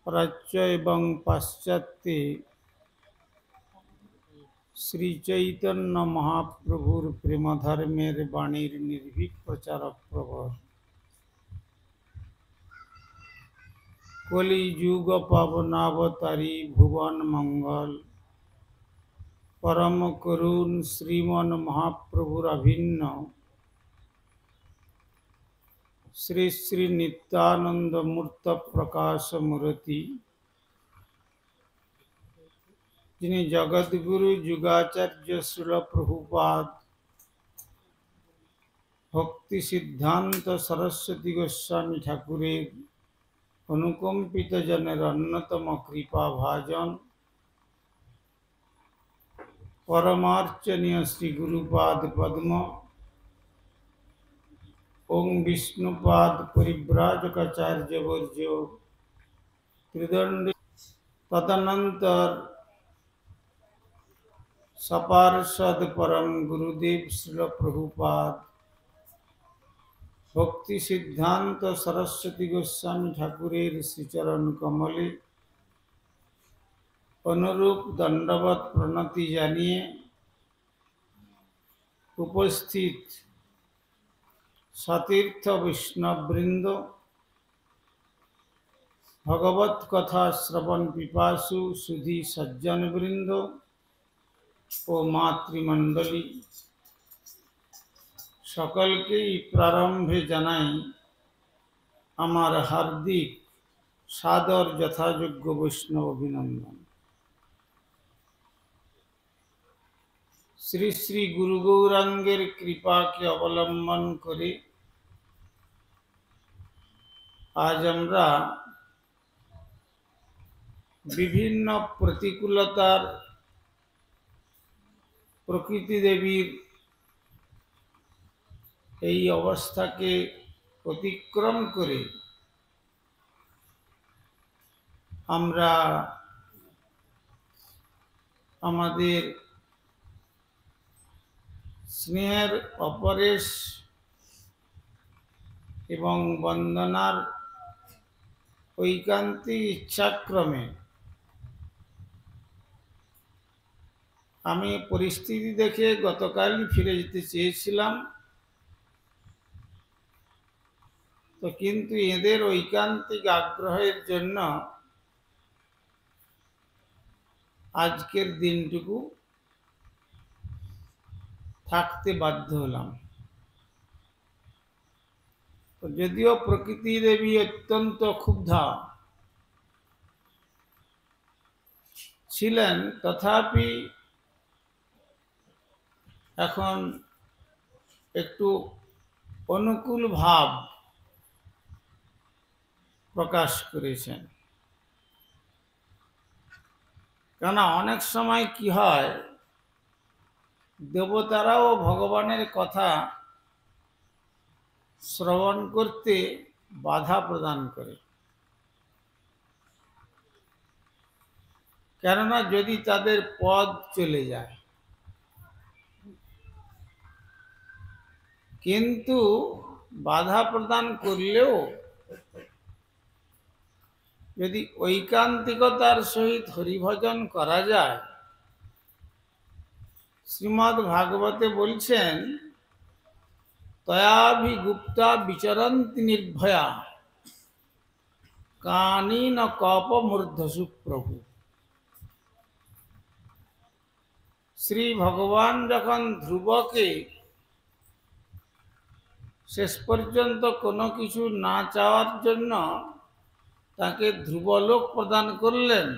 প্রাচ্য এবং পাশ্চাত্যে শ্রী চৈতন্য মহাপ্রভুর প্রেমধর্মের বাণীর নির্ভীক প্রচারক প্রবর। কলিযুগ পাবনাবতারী ভুবন মঙ্গল পরম করুণ শ্রীমন মহাপ্রভুর অভিন্ন শ্রী শ্রী নিত্যানন্দ মূর্ত প্রকাশ মূর্তি, যিনি জগদ্গুরু যুগাচার্য শ্রীল প্রভুপাদ ভক্তি সিদ্ধান্ত সরস্বতী গোস্বামী ঠাকুরের অনুকম্পিত জনের অন্যতম কৃপা ভাজন, পরমার্চনীয় শ্রী গুরুপাদ পদ্ম ওং বিষ্ণুপাদ পরিব্রাজকাচার্য বর্য ত্রিদণ্ডী, তদনন্তর সপার্ষদ পরম গুরুদেব শ্রীল প্রভুপাদ ভক্তি সিদ্ধান্ত সরস্বতী গোস্বামী ঠাকুরের শ্রীচরণ কমলে অনুরূপ দণ্ডবত প্রণতি জানিয়ে উপস্থিত সতীর্থ বৈষ্ণববৃন্দ, ভগবত কথা শ্রবণ পিপাসু সুধী সজ্জনবৃন্দ ও মাতৃমণ্ডলী, সকলকেই প্রারম্ভে জানাই আমার হার্দিক সাদর যথাযোগ্য বৈষ্ণব অভিনন্দন। শ্রী শ্রী গুরু গৌরাঙ্গের কৃপাকে অবলম্বন করে আজ আমরা বিভিন্ন প্রতিকূলতার প্রকৃতি দেবীর এই অবস্থাকে অতিক্রম করে আমরা আমাদের স্নেহের অপরেশ এবং বন্দনার ঐকান্তিক ইচ্ছাক্রমে আমি পরিস্থিতি দেখে গতকালই ফিরে যেতে চেয়েছিলাম, তো কিন্তু এদের ঐকান্তিক আগ্রহের জন্য আজকের দিনটুকু থাকতে বাধ্য হলাম। তো যদিও প্রকৃতি দেবী অত্যন্ত ক্ষুব্ধা ছিলেন, তথাপি এখন একটু অনুকূল ভাব প্রকাশ করেছেন। কেন অনেক সময় কি হয়, দেবতারাও ভগবানের কথা শ্রবণ করতে বাধা প্রদান করে। কেননা যদি তাদের পদ চলে যায়, কিন্তু বাধা প্রদান করলেও যদি ঐকান্তিকতার সহিত হরিভজন করা যায়, শ্রীমদ্ ভাগবতে বলছেন তয়াভিগুপ্তা বিচরন্তি নির্ভয়া কানীন কপমূর্ধসু প্রভু। শ্রী ভগবান যখন ধ্রুবকে শেষ পর্যন্ত কোনো কিছু না চাওয়ার জন্য তাকে ধ্রুবলোক প্রদান করলেন,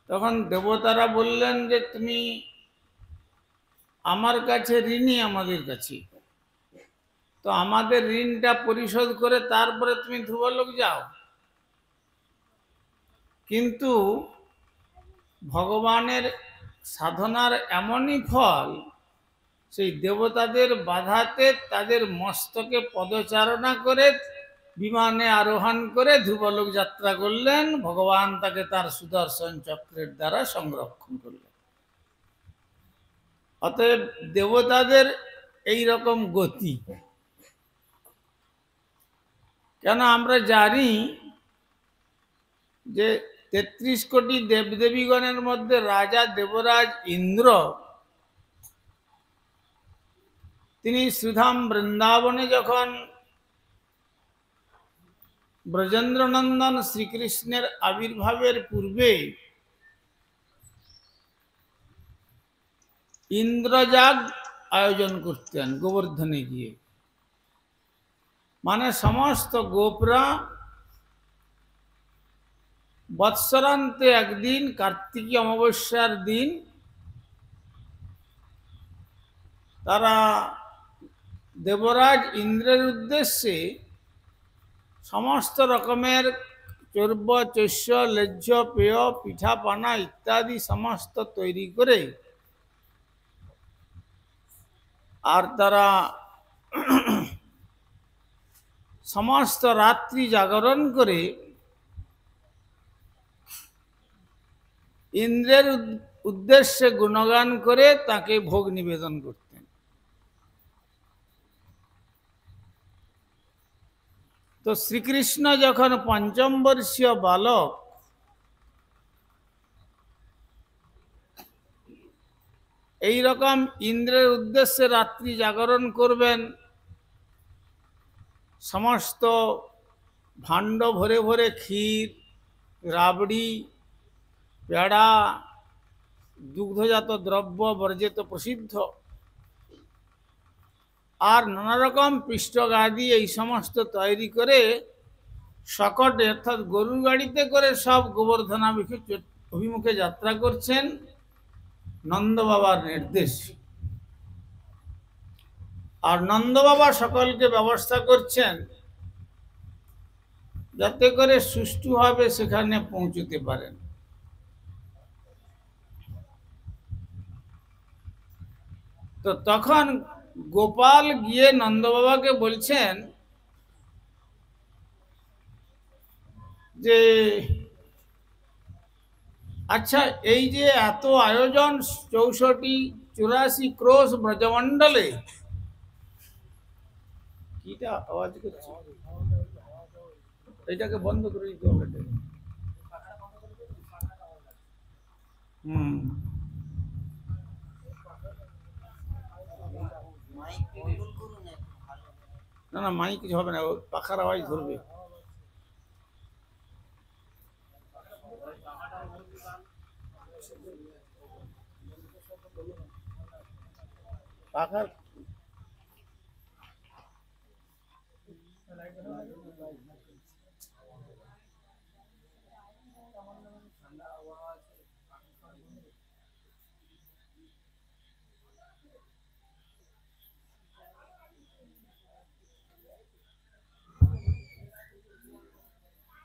তখন দেবতারা বললেন যে তুমি আমার কাছে ঋণী, আমাদের কাছে, তো আমাদের ঋণটা পরিশোধ করে তারপরে তুমি ধ্রুবলোক যাও। কিন্তু ভগবানের সাধনার এমনই ফল, সেই দেবতাদের বাধাতে তাদের মস্তকে পদচারণা করে বিমানে আরোহণ করে ধ্রুবলোক যাত্রা করলেন। ভগবান তাকে তার সুদর্শন চক্রের দ্বারা সংরক্ষণ করলেন। অতএব দেবতাদের এই রকম গতি। কেন আমরা জানি যে ৩৩ কোটি দেবদেবীগণের মধ্যে রাজা দেবরাজ ইন্দ্র তিনি শ্রীধাম বৃন্দাবনে যখন ব্রজেন্দ্রনন্দন শ্রীকৃষ্ণের আবির্ভাবের পূর্বে ইন্দ্রযাগ আয়োজন করতেন গোবর্ধনে গিয়ে, মানে সমস্ত গোপরা বৎসরান্তে একদিন কার্তিকী অমাবস্যার দিন তারা দেবরাজ ইন্দ্রের উদ্দেশ্যে সমস্ত রকমের চর্ব চৈষ্য লেজ্জ পেয় পিঠা পানা ইত্যাদি সমস্ত তৈরি করে আর তারা সমস্ত রাত্রি জাগরণ করে ইন্দ্রের উদ্দেশ্যে গুণগান করে তাকে ভোগ নিবেদন করতেন। তো শ্রীকৃষ্ণ যখন পঞ্চম বর্ষীয় বালক এই রকম ইন্দ্রের উদ্দেশ্যে রাত্রি জাগরণ করবেন, সমস্ত ভাণ্ড ভরে ভরে ক্ষীর, রাবড়ি, পেড়া, দুগ্ধজাত দ্রব্য বর্জিত প্রসিদ্ধ আর নানা রকম পৃষ্ঠগাদি এই সমস্ত তৈরি করে সকটে অর্থাৎ গরুর গাড়িতে করে সব গোবর্ধন অভিমুখে যাত্রা করছেন নন্দ বাবার নির্দেশ। আর নন্দ বাবা সকলকে ব্যবস্থা করছেন যাতে করে সুষ্ঠুভাবে সেখানে পৌঁছতে পারেন। তো তখন গোপাল গিয়ে নন্দ বাবাকে বলছেন যে আচ্ছা, এই যে এত আয়োজন 64-84 ক্রোশ ব্রজমণ্ডলে, কিটা আওয়াজ করছে, এটাকে বন্ধ করে দিতে হবে। না না, মাইক কিছু হবে না, পাখার আওয়াজ ধরবে। পাখার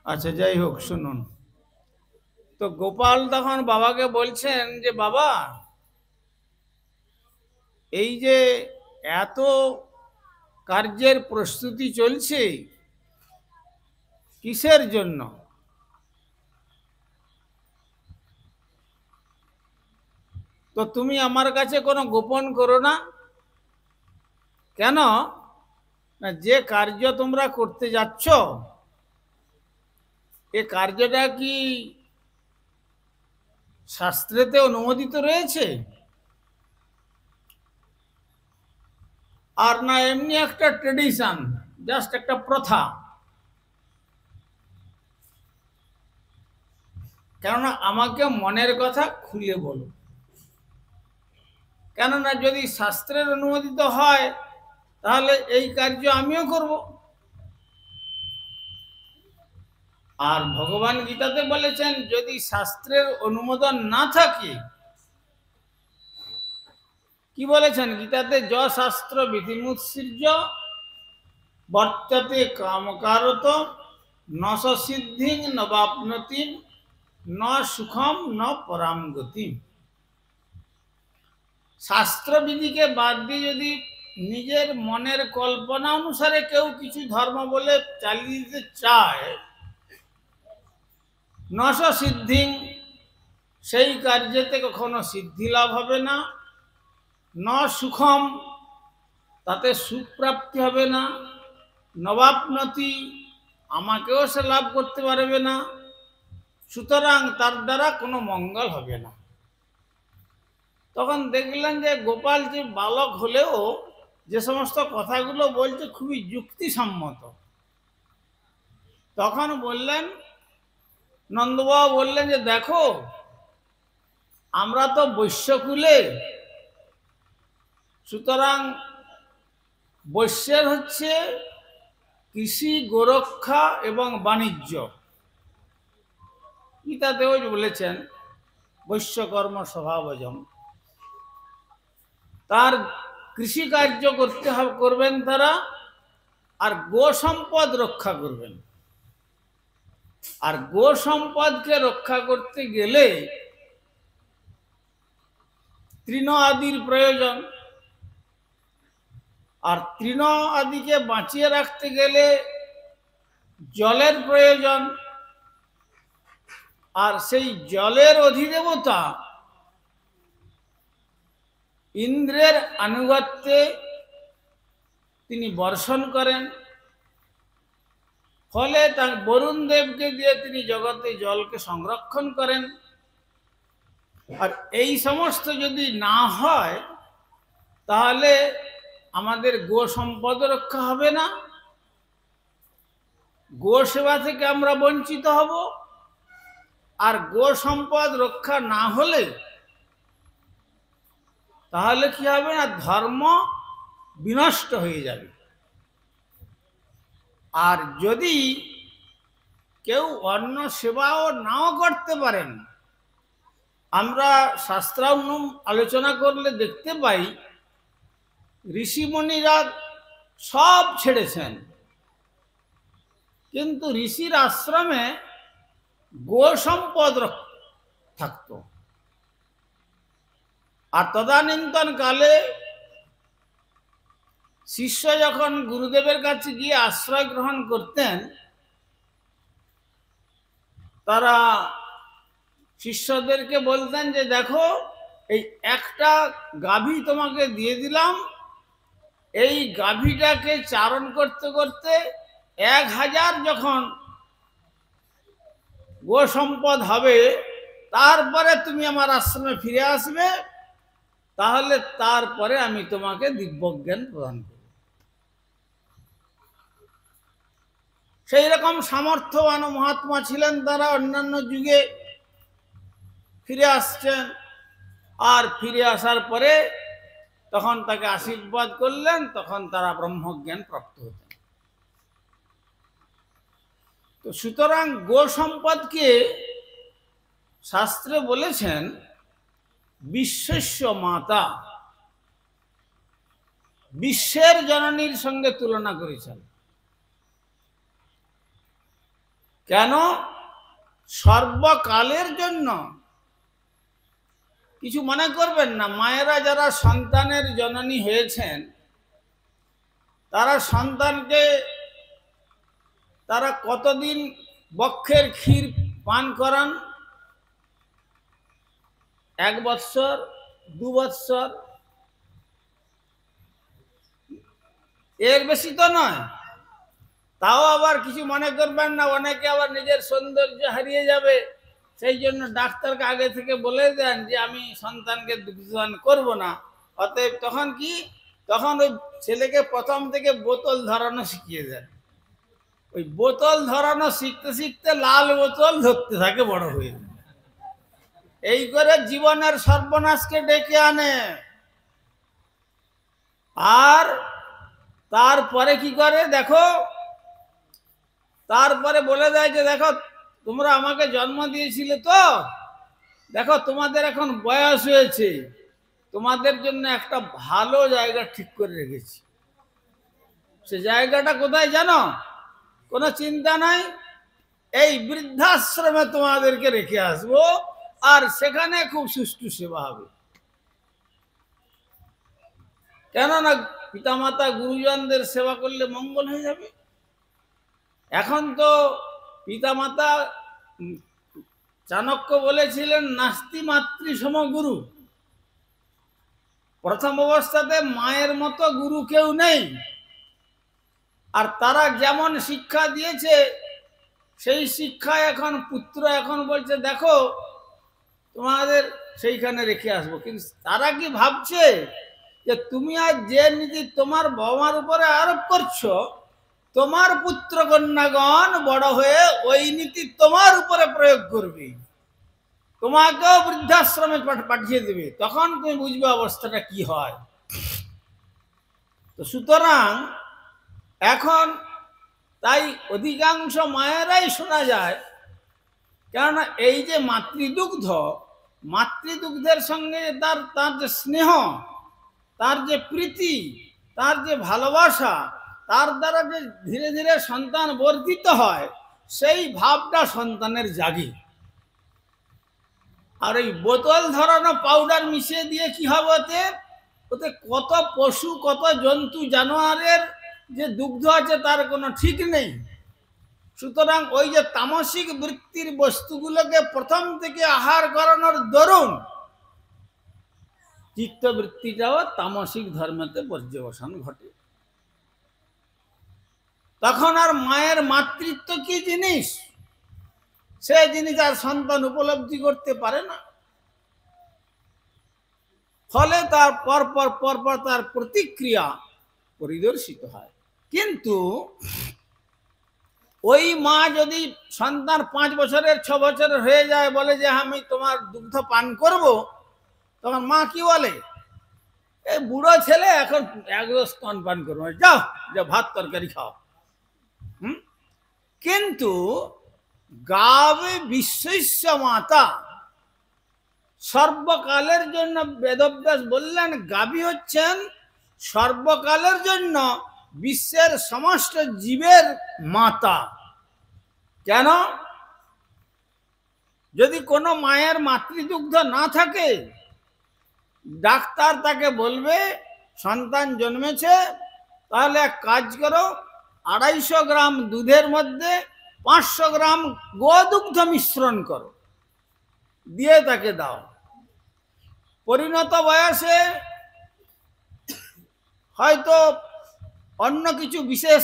আচ্ছা, যাই হোক, শুনুন। তো গোপাল তখন বাবাকে বলছেন যে বাবা, এই যে এত কার্যের প্রস্তুতি চলছে কিসের জন্য? তো তুমি আমার কাছে কোনো গোপন করো না কেন? না, যে কার্য তোমরা করতে যাচ্ছ এ কার্যটা কি শাস্ত্রেতে অনুমোদিত রয়েছে, আর না এমনি একটা ট্রেডিশন, জাস্ট একটা প্রথা? কেননা আমাকে মনের কথা খুলে বলো, কেননা যদি শাস্ত্রের অনুমোদিত হয় তাহলে এই কার্য আমিও করব। আর ভগবান গীতাতে বলেছেন যদি শাস্ত্রের অনুমোদন না থাকে, কি বলেছেন গীতাতে? য শাস্ত্র বিধিমুৎসৃজ্য বর্ততে কামকারত ন সিদ্ধিং নবাপ্নতি ন সুখম ন পরাম গতি। শাস্ত্রবিধিকে বাদ দিয়ে যদি নিজের মনের কল্পনা অনুসারে কেউ কিছু ধর্ম বলে চালিয়ে দিতে চায়, নশ সিদ্ধিং, সেই কার্যেতে কখনো সিদ্ধি লাভ হবে না, ন সুখম, তাতে সুখ প্রাপ্তি হবে না, নবাপ্নতি, আমাকেও সে লাভ করতে পারবে না, সুতরাং তার দ্বারা কোনো মঙ্গল হবে না। তখন দেখলেন যে গোপাল যে বালক হলেও যে সমস্ত কথাগুলো বলছে খুবই যুক্তিসম্মত। তখন বললেন, নন্দবাবু বললেন যে দেখো, আমরা তো বৈশ্যকুলে, সুতরাং বৈশ্যের হচ্ছে কৃষি, গোরক্ষা এবং বাণিজ্য। গীতাতেও বলেছেন বৈশ্যকর্ম স্বভাবজম। তার কৃষি কার্য করবেন তারা, আর গো সম্পদ রক্ষা করবেন। আর গো সম্পদকে রক্ষা করতে গেলে তৃণ আদির প্রয়োজন, আর তৃণ আদিকে বাঁচিয়ে রাখতে গেলে জলের প্রয়োজন। আর সেই জলের অধিদেবতা ইন্দ্রের আনুগত্যে তিনি বর্ষণ করেন, ফলে তার বরুণ দেবকে দিয়ে তিনি জগতে জলকে সংরক্ষণ করেন। আর এই সমস্ত যদি না হয় তাহলে আমাদের গো সম্পদ রক্ষা হবে না, গো সেবা থেকে আমরা বঞ্চিত হব। আর গো সম্পদ রক্ষা না হলে তাহলে কি হবে না, ধর্ম বিনষ্ট হয়ে যাবে। আর যদি কেউ অন্য সেবাও নাও করতে পারেন, আমরা শাস্ত্রানুযায়ী আলোচনা করলে দেখতে পাই ঋষিমুনিরা সব ছেড়েছেন, কিন্তু ঋষির আশ্রমে গো সম্পদ থাকত। আর তদানীন্তন কালে শিষ্য যখন গুরুদেবের কাছে গিয়ে আশ্রয় গ্রহণ করতেন, তারা শিষ্যদেরকে বলতেন যে দেখো, এই একটা গাভী তোমাকে দিয়ে দিলাম, এই গাভীটাকে চারণ করতে করতে 1000 যখন গো সম্পদ হবে, তারপরে তুমি আমার আশ্রমে ফিরে আসবে, তাহলে তারপরে আমি তোমাকে দিব্যজ্ঞান প্রদান করব। সেই রকম সামর্থ্যবান মহাত্মা ছিলেন তারা, অন্যান্য যুগে ফিরে আসছেন। আর ফিরে আসার পরে তখন তাকে আশীর্বাদ করলেন, তখন তারা ব্রহ্মজ্ঞান প্রাপ্ত হতেন। তো সুতরাং গো সম্পদকে শাস্ত্রে বলেছেন বিশ্বস্য মাতা, বিশ্বের জননীর সঙ্গে তুলনা করেছেন। কেন? সর্বকালের জন্য। কিছু মনে করবেন না, মায়েরা যারা সন্তানের জননী হয়েছেন, তারা সন্তানকে তারা কতদিন বক্ষের ক্ষীর পান করান? 1 বৎসর, 2 বৎসর, এর বেশি তো নয়। তাও আবার কিছু মনে করবেন না, অনেকে আবার নিজের সৌন্দর্য হারিয়ে যাবে, সেই জন্য ডাক্তারকে আগে থেকে বলে দেন যে আমি সন্তানকে দুগ্ধপান করব না। অতএব তখন কি, তখন ওই ছেলেকে প্রথম থেকে বোতল ধরানো শিখিয়ে দেন। ওই বোতল ধরানো শিখতে শিখতে লাল বোতল ধরতে থাকে বড় হয়ে, এই করে জীবনের সর্বনাশকে ডেকে আনে। আর তারপরে কি করে দেখো, তারপরে বলে দেয় যে দেখো, তোমরা আমাকে জন্ম দিয়েছিলে, তো দেখো তোমাদের এখন বয়স হয়েছে, তোমাদের জন্য একটা ভালো জায়গা ঠিক করে রেখেছি। সে জায়গাটা কোথায় জানো? কোনো চিন্তা নাই, এই বৃদ্ধাশ্রমে তোমাদেরকে রেখে আসবো, আর সেখানে খুব সুষ্ঠু সেবা হবে। কেননা পিতামাতা গুরুজনদের সেবা করলে মঙ্গল হয়ে যাবে। এখন তো পিতামাতা, চাণক্য বলেছিলেন নাস্তি মাতৃ সম গুরু। প্রথম অবস্থাতে মায়ের মতো গুরু কেউ নেই। আর তারা যেমন শিক্ষা দিয়েছে সেই শিক্ষায় এখন পুত্র এখন বলছে দেখো তোমাদের সেইখানে রেখে আসবো, কিন্তু তারা কি ভাবছে যে তুমি আজ যে নীতি তোমার বাবা মার উপরে আরোপ করছো, তোমার পুত্র কন্যাগণ বড় হয়ে ওই নীতি তোমার উপরে প্রয়োগ করবে, তোমাকেও বৃদ্ধাশ্রমে পাঠিয়ে দেবে, তখন তুমি বুঝবে অবস্থাটা কি হয়। তো সুতরাং এখন তাই অধিকাংশ মায়েরাই শোনা যায়, কেননা এই যে মাতৃদুগ্ধের সঙ্গে তার যে স্নেহ, তার যে প্রীতি, তার যে ভালোবাসা, তার দ্বারা যে ধীরে ধীরে সন্তান বর্ধিত হয়, সেই ভাবটা সন্তানের জাগে। আর এই বোতল ধরানো পাউডার মিশিয়ে দিয়ে কি হবে, ওতে কত পশু কত জন্তু জানোয়ারের যে দুগ্ধ আছে তার কোনো ঠিক নেই। সুতরাং ওই যে তামসিক বৃত্তির বস্তুগুলোকে প্রথম থেকে আহার করানোর দরুন চিত্তবৃত্তিটাও তামসিক ধর্মেতে পর্যবসান ঘটে। তখন আর মায়ের মাতৃত্ব কি জিনিস সে জিনিস আর সন্তান উপলব্ধি করতে পারে না। ফলে তার পরপর তার প্রতিক্রিয়া পরিদর্শিত হয়। কিন্তু ওই মা যদি সন্তান 5 বছরের 6 বছরের হয়ে যায়, বলে যে আমি তোমার দুগ্ধ পান করব, তখন মা কি বলে, এই বুড়ো ছেলে এখন এক গ্লাস স্তন পান করবো, যাও যে ভাত তরকারি খাও। কিন্তু গাবে বিশ্বস্য মাতা, সর্বকালের জন্য বেদব্যাস বললেন গাভী হচ্ছেন সর্বকালের জন্য বিশ্বের সমস্ত জীবের মাতা। কেন? যদি কোনো মায়ের মাতৃদুগ্ধ না থাকে, ডাক্তার তাকে বলবে সন্তান জন্মেছে, তাহলে এক কাজ করো, 250 গ্রাম দুধের মধ্যে 500 গ্রাম গোদুগ্ধ মিশ্রণ করো, দিয়ে তাকে দাও। পরিণত বয়সে হয়তো অন্য কিছু বিশেষ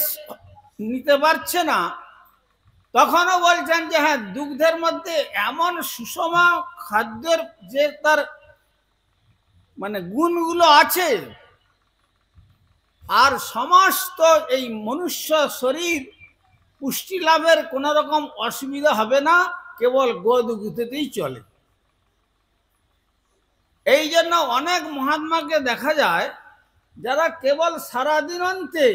নিতে পারছে না, তখনও বলছেন যে হ্যাঁ, দুগ্ধের মধ্যে এমন সুষম খাদ্যের যে তার মানে গুণগুলো আছে, আর সমস্ত এই মনুষ্য শরীর পুষ্টি লাভের কোন রকম অসুবিধা হবে না, কেবল গোদুগ্ধতেই চলে। এই জন্য অনেক মহাত্মাকে দেখা যায় যারা কেবল সারাদিন অন্তে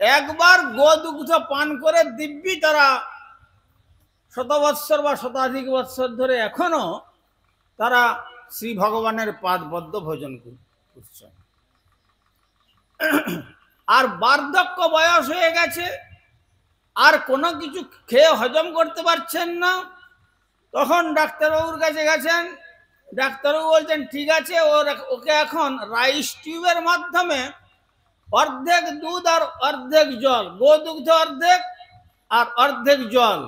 একবার গোদুগ্ধ পান করে দিব্যি তারা শতবৎসর বা শতাধিক বৎসর ধরে এখনো তারা শ্রী ভগবানের পাদপদ্ম ভোজন করছেন। আর বার্ধক্য বয়স হয়ে গেছে, আর কোনো কিছু খেয়ে হজম করতে পারছেন না, তখন ডাক্তারবাবুর কাছে গেছেন, ডাক্তারবাবু বলছেন ঠিক আছে, ওকে এখন রাইস টিউবের মাধ্যমে অর্ধেক দুধ আর অর্ধেক জল, গোদুগ্ধ অর্ধেক আর অর্ধেক জল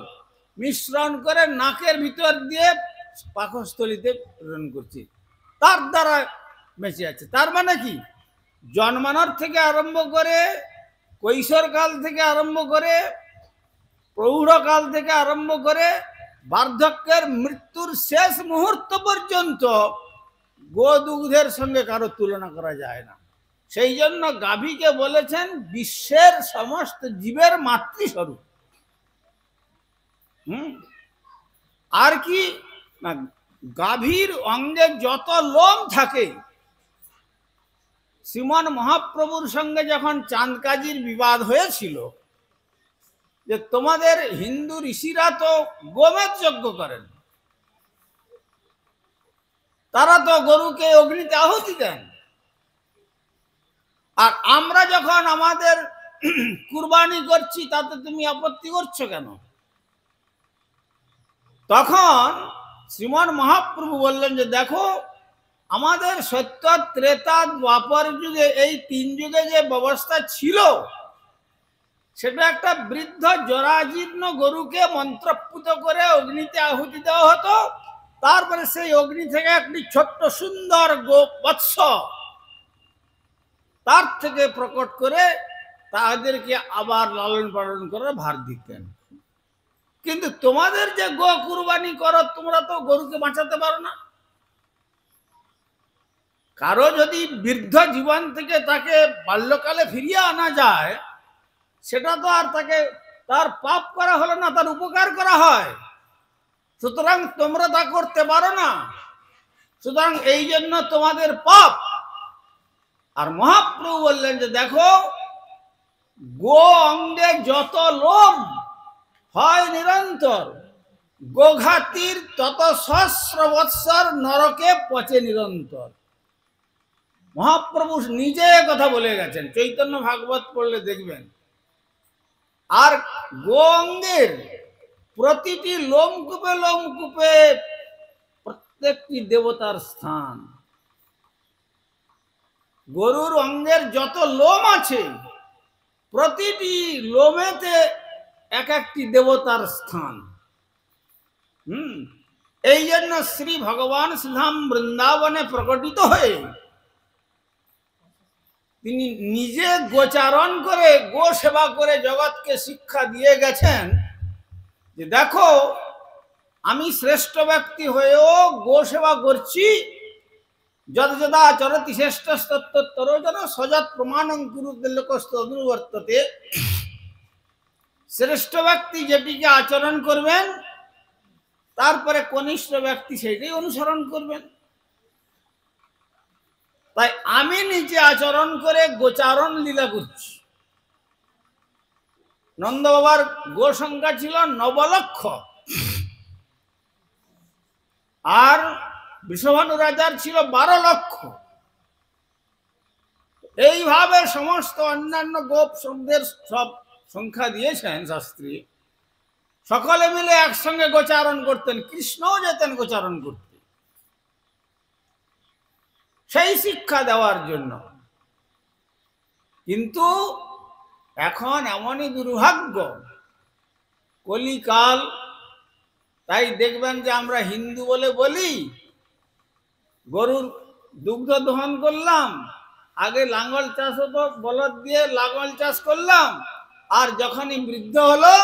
মিশ্রণ করে নাকের ভিতর দিয়ে পাকস্থলীতে প্রেরণ করছি, তার দ্বারা বেঁচে আছে। তার মানে কি, জন্মানোর থেকে আরম্ভ করে, কৈশোরকাল থেকে আরম্ভ করে, প্রৌঢ়কাল থেকে আরম্ভ করে বার্ধক্যের মৃত্যুর শেষ মুহূর্ত পর্যন্ত গোদুগ্ধের সঙ্গে কারো তুলনা করা যায় না। সেই জন্য গাভীকে বলেছেন বিশ্বের সমস্ত জীবের মাতৃস্বরূপ। আর কি না, গাভীর অঙ্গে যত লোম থাকে, শ্রীমান মহাপ্রভুর সঙ্গে যখন চাঁদকাজির বিবাদ হয়েছিল যে তোমাদের হিন্দু ঋষিরা তো গোমেদ যজ্ঞ করেন, তারা তো গরুকে অগ্নিতে আহুতি দেন, আর আমরা যখন আমাদের কুরবানি করছি তাতে তুমি আপত্তি করছো কেন? তখন শ্রীমান মহাপ্রভু বললেন যে দেখো, আমাদের সত্য ত্রেতা দ্বাপর যুগে এই 3 যুগে যে ব্যবস্থা ছিল, সেটা একটা বৃদ্ধ জরাজীর্ণ গরুকে মন্ত্রপুত করে অগ্নিতে আহুতি দেওয়া হতো, তারপরে সেই অগ্নি থেকে একটি ছোট্ট সুন্দর বৎস তার থেকে প্রকট করে তাদেরকে আবার লালন পালন করে ভার দিতেন। কিন্তু তোমাদের যে গো কুরবানি করো, তোমরা তো গরুকে বাঁচাতে পারো না। কারো যদি বৃদ্ধ জীবন থেকে তাকে বাল্যকালে ফিরিয়ে আনা যায়, সেটা তো আর তাকে তার পাপ করা হলো না, তার উপকার করা হয়। সুতরাং তোমরা তা করতে পারো না, সুতরাং এই জন্য তোমাদের পাপ। আর মহাপ্রভু বললেন যে দেখো, গো অঙ্গে যত লোম হয় নিরন্তর, গোঘাতির তত সহস্র বৎসর নরকে পচে নিরন্তর। মহাপ্রভু নিজে কথা বলে গেছেন, চৈতন্য ভাগবত পড়লে দেখবেন। আর গো অঙ্গের প্রতিটি লোমকূপে লোমকূপে প্রত্যেকটি দেবতার স্থান। গরুর অঙ্গের যত লোম আছে, প্রতিটি লোমেতে এক একটি দেবতার স্থান। এই জন্য শ্রী ভগবান শ্রীধাম বৃন্দাবনে প্রকটিত হয়ে তিনি নিজে গোচারণ করে, গো সেবা করে জগৎকে শিক্ষা দিয়ে গেছেন যে দেখো, আমি শ্রেষ্ঠ ব্যক্তি হয়েও গো সেবা করছি। যদ যদা চরতি শ্রেষ্ঠ তত্তরোজন সজাত প্রমাণং কুরুতে লোকস্তনুবর্ততে। শ্রেষ্ঠ ব্যক্তি যেটিকে আচরণ করবেন, তারপরে কনিষ্ঠ ব্যক্তি সেটাই অনুসরণ করবেন। তাই আমি নিজে আচরণ করে গোচারণ লীলা করছি। নন্দ বাবার গো সংখ্যা ছিল 9 লক্ষ, আর বৃষভানু রাজার ছিল 12 লক্ষ। এইভাবে সমস্ত অন্যান্য গোপ শব্দের সব সংখ্যা দিয়েছেন শাস্ত্রী। সকলে মিলে একসঙ্গে গোচারণ করতেন, কৃষ্ণও যেতেন গোচারণ করতে, সেই শিক্ষা দেওয়ার জন্য। কিন্তু এখন এমনই দুর্ভাগ্য, কলিকাল। তাই দেখবেন যে আমরা হিন্দু বলে বলি, গরুর দুগ্ধ দহন করলাম, আগে লাঙ্গল চাষ হতো, বলদ দিয়ে লাঙ্গল চাষ করলাম, আর যখনই বৃদ্ধ হলো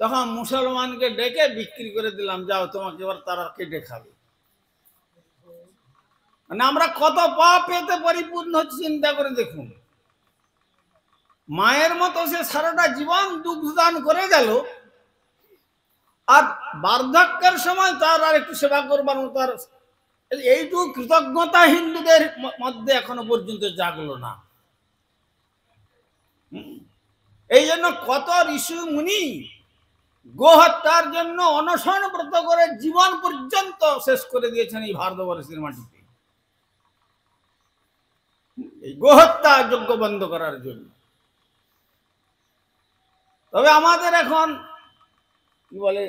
তখন মুসলমানকে ডেকে বিক্রি করে দিলাম, যাও তোমাকে এবার তারা কেটে খাবে। মানে আমরা কত পাপ পেতে পরিপূর্ণ হচ্ছে, চিন্তা করে দেখুন। মায়ের মতো সে সারাটা জীবন দুগ্ধদান করে গেল, আর বার্ধক্যের সময় তার আর একটু সেবা করবার মতো আর এইটুকু কৃতজ্ঞতা হিন্দুদের মধ্যে এখনো পর্যন্ত জাগলো না। এই জন্য কত ঋষি মুনি গোহত্যার জন্য অনশন ব্রত করে জীবন পর্যন্ত শেষ করে দিয়েছেন এই ভারতবর্ষের মাটিতে, এই গোহত্যা যজ্ঞ বন্ধ করার জন্য। তবে আমাদের এখন কি বলে,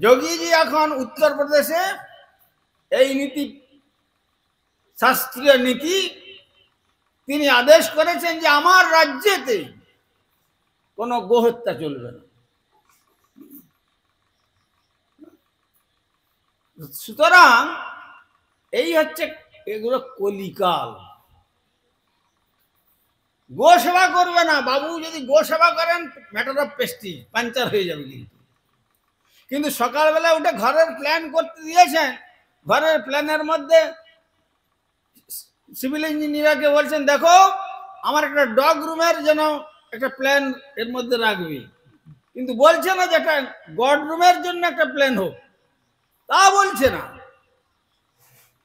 যোগীজি এখন উত্তরপ্রদেশে এই নীতি, শাস্ত্রীয় নীতি তিনি আদেশ করেছেন যে আমার রাজ্যেতে কোনো গোহত্যা চলবে না। সুতরাং এই হচ্ছে, এগুলো কলিকাল। গো সেবা করবে না বাবু, যদি গো সেবা করেন ম্যাটার অফ পেস্টিজ, পাঞ্চার হয়ে যাবে। কিন্তু সকালবেলা উঠে ঘরের প্ল্যান করতে দিয়েছেন, ঘরের প্ল্যানের মধ্যে সিভিল ইঞ্জিনিয়ারকে বলছেন দেখো আমার একটা ডগ রুমের যেন একটা প্ল্যান এর মধ্যে রাখবি, কিন্তু বলছে না যে একটা গড রুমের জন্য একটা প্ল্যান হোক, তা বলছে না।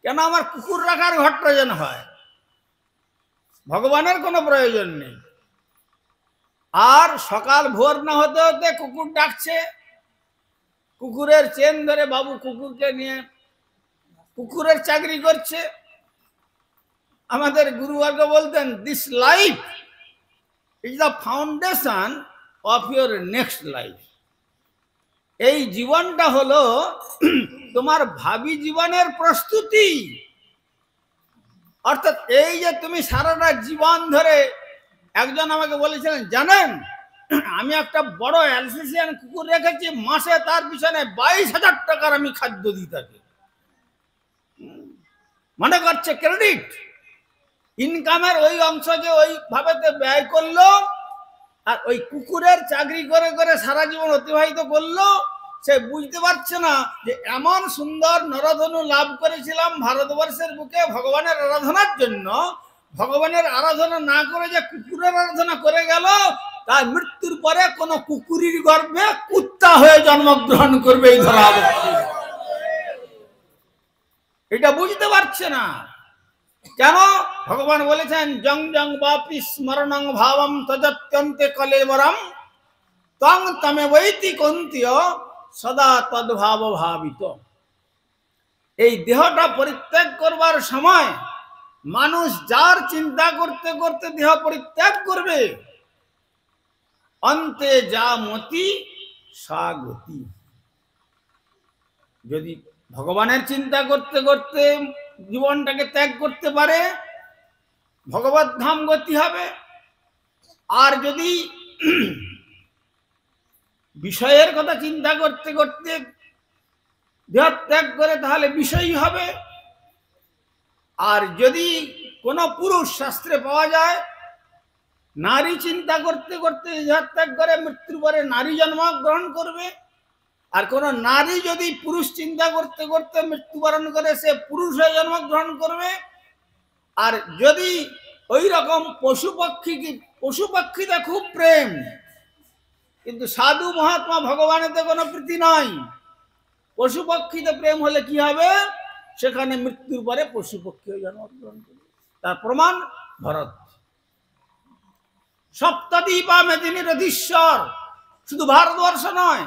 কেন? আমার কুকুর রাখার ঘরটা যেন হয়, ভগবানের কোনো প্রয়োজন নেই। আর সকাল ভোর না হতে হতে কুকুর ডাকছে, কুকুরের চেন ধরে বাবু কুকুরকে নিয়ে কুকুরের চাকরি করছে। আমাদের গুরুবর্গ বলতেন, this life is the foundation of your next life. এই জীবনটা হলো তোমার ভাবি জীবনের প্রস্তুতি। অর্থাৎ এই যে তুমি সারাটা জীবন ধরে, একজন আমাকে বলেছিলেন জানেন আমি একটা বড় অ্যালসেশিয়ান কুকুর রেখেছি, মাসে তার পিছনে 22,000 টাকার আমি খাদ্য দিই তাকে। মনে করছে ক্রেডিট, ইনকামের ওই অংশকে ওইভাবে ব্যয় করলো, আর ওই কুকুরের চাকরি করে করে সারা জীবন অতিবাহিত করলো, সে বুঝতে পারছে না যে এমন সুন্দর নরধনু লাভ করেছিলাম ভারতবর্ষের বুকে ভগবানের আরাধনার জন্য, ভগবানের আরাধনা না করে যে কুকুরের আরাধনা করে গেল, তার মৃত্যুর পরে কোন কুকুরের গর্ভে কুত্তা হয়ে জন্মগ্রহণ করবে এই ধরা। এটা বুঝতে পারছে না। কেন? ভগবান বলেছেন জং জং বাপি স্মরণং ভাবম তদত্যন্তে কলেবরম তং তমে বৈতি কন্তীয় সদা তদ্ভাব ভাবিত। এই দেহটা পরিত্যাগ করবার সময় মানুষ যার চিন্তা করতে করতে দেহ পরিত্যাগ করবে, অন্তে যা মতি সা গতি। যদি ভগবানের চিন্তা করতে করতে জীবনটাকে ত্যাগ করতে পারে, ভগবত ধাম গতি হবে। আর যদি বিষয়ের কথা চিন্তা করতে করতে দেহ ত্যাগ করে, তাহলে বিষয়ী হবে। আর যদি কোন পুরুষ শাস্ত্রে পাওয়া যায় নারী চিন্তা করতে করতে দেহ ত্যাগ করে মৃত্যুর পরে নারী জন্মগ্রহণ করবে, আর কোন নারী যদি পুরুষ চিন্তা করতে করতে মৃত্যুবরণ করে সে পুরুষ হয়ে জন্মগ্রহণ করবে। আর যদি ওই রকম পশু পাখিতে খুব প্রেম, কিন্তু সাধু মহাত্মা ভগবানেতে কোনো প্রীতি নাই, পশু পাখিতে প্রেম হলে কি হবে? সেখানে মৃত্যুর পরে পশু পক্ষী হয়ে জন্মগ্রহণ করবে। তার প্রমাণ ভরত। সপ্তদ্বীপা মেদিনীর অধীশ্বর, শুধু ভারতবর্ষ নয়,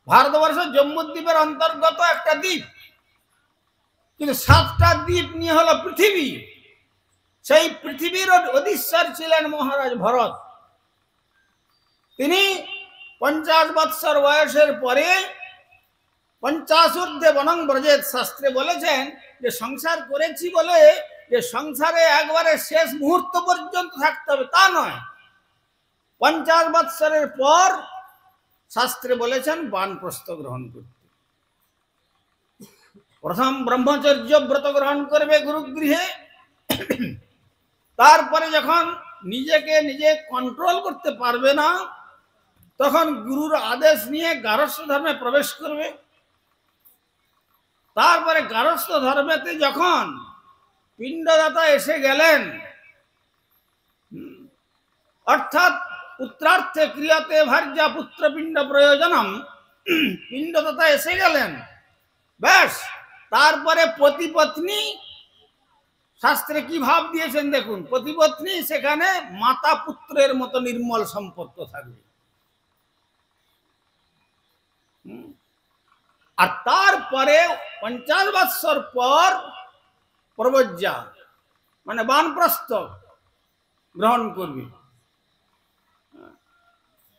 ভারতবর্ষ জম্মুদ্বীপের অন্তর্গত একটা দ্বীপ, কিন্তু 7টা দ্বীপ নিয়ে হলো পৃথিবী। সেই পৃথিবীর অধীশ্বর ছিলেন মহারাজ ভরত। তিনি 50 বৎসর বয়সের পরে 50 ঊর্ধ্বে বনং ব্রজেত শাস্ত্রে বলেছেন যে সংসার করেছি বলে যে সংসারে একবারে শেষ মুহূর্ত পর্যন্ত থাকতে হবে তা নয়। 50 বৎসরের পর শাস্ত্রে বলেছেন বানপ্রস্থ গ্রহণ করতে। প্রথম ব্রহ্মচর্য ব্রত গ্রহণ করবে গুরুগৃহে, তারপরে যখন নিজেকে নিজে কন্ট্রোল করতে পারবে না, তখন গুরুর আদেশ নিয়ে গারস্থ ধর্মে প্রবেশ করবে। তারপরে গারস্থ ধর্মেতে যখন পিণ্ডদাতা এসে গেলেন, অর্থাৎ পুত্রার্থে ক্রিয়াতে ভার্যা পুত্র পিণ্ড প্রয়োজনম, পিণ্ডদাতা এসে গেলেন, ব্যাস তারপরে পতিপত্নী, শাস্ত্রে কি ভাব দিয়েছেন দেখুন, পতিপত্নী সেখানে মাতা পুত্রের মতো নির্মল সম্পর্ক থাকবে। আর তারপরে 50 বৎসর পর প্রব্রজ্যা মানে বানপ্রস্থ গ্রহণ করবে।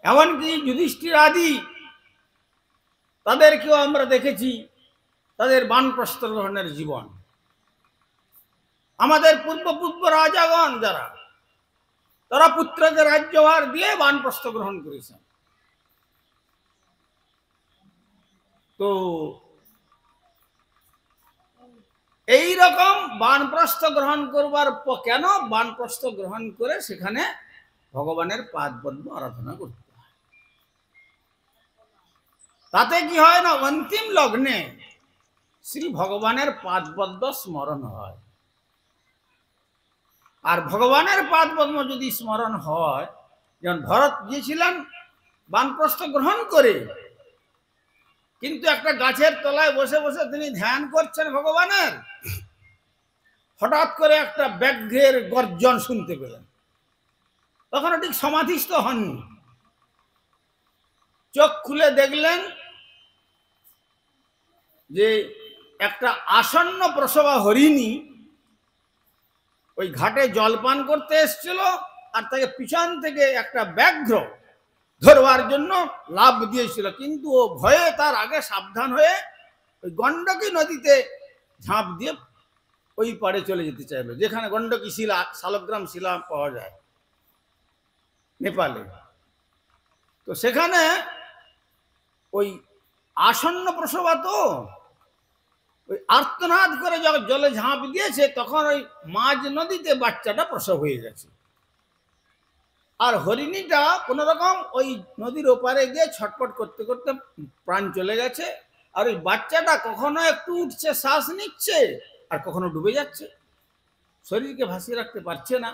এমনকি যুধিষ্ঠির আদি তাদেরকেও আমরা দেখেছি তাদের বানপ্রস্থ গ্রহণের জীবন। আমাদের পূর্ব রাজাগণ যারা, তারা পুত্রকে রাজ্যভার দিয়ে বানপ্রস্থ গ্রহণ করেছেন। তো এই রকম বানপ্রস্থ গ্রহণ করবার কেন বানপ্রস্থ গ্রহণ করে সেখানে ভগবানের পাদপদ্ম আরাধনা করতে হয়। তাতে কি হয় না, অন্তিম লগ্নে শ্রী ভগবানের পাদপদ্ম স্মরণ হয়। আর ভগবানের পাদপদ্ম যদি স্মরণ হয়, যেমন ভরত গিয়েছিলেন বানপ্রস্থ গ্রহণ করে, কিন্তু একটা গাছের তলায় বসে বসে তিনি ধ্যান করছেন ভগবানের, হঠাৎ করে একটা ব্যাঘ্রের গর্জন শুনতে পেলেন। তখন ঠিক সমাধিস্থ হননি, চোখ খুলে দেখলেন যে একটা আসন্ন প্রসবা হরিণী ওই ঘাটে জলপান করতে এসেছিল, আর তাকে পিছন থেকে একটা ব্যাঘ্র ধরবার জন্য লাভ দিয়েছিল, কিন্তু ও ভয়ে তার আগে সাবধান হয়ে ওই গণ্ডকী নদীতে ঝাঁপ দিয়ে ওই পাড়ে চলে যেতে চাইবে, যেখানে গণ্ডকী শিলা, শালগ্রাম শিলা পাওয়া যায় নেপালে। তো সেখানে ওই আসন্ন প্রসবা, তো ওই আর্তনাদ করে যখন জলে ঝাঁপ দিয়েছে, তখন ওই মাঝ নদীতে বাচ্চাটা প্রসব হয়ে গেছে। আর হরিণীটা কোন রকম ওই নদীর ওপারে গিয়ে ছটপট করতে করতে প্রাণ চলে গেছে। আর ওই বাচ্চাটা কখনো একটু উঠছে, শ্বাস নিচ্ছে, আর কখনো ডুবে যাচ্ছে, শরীরকে ভাসিয়ে রাখতে পারছে না।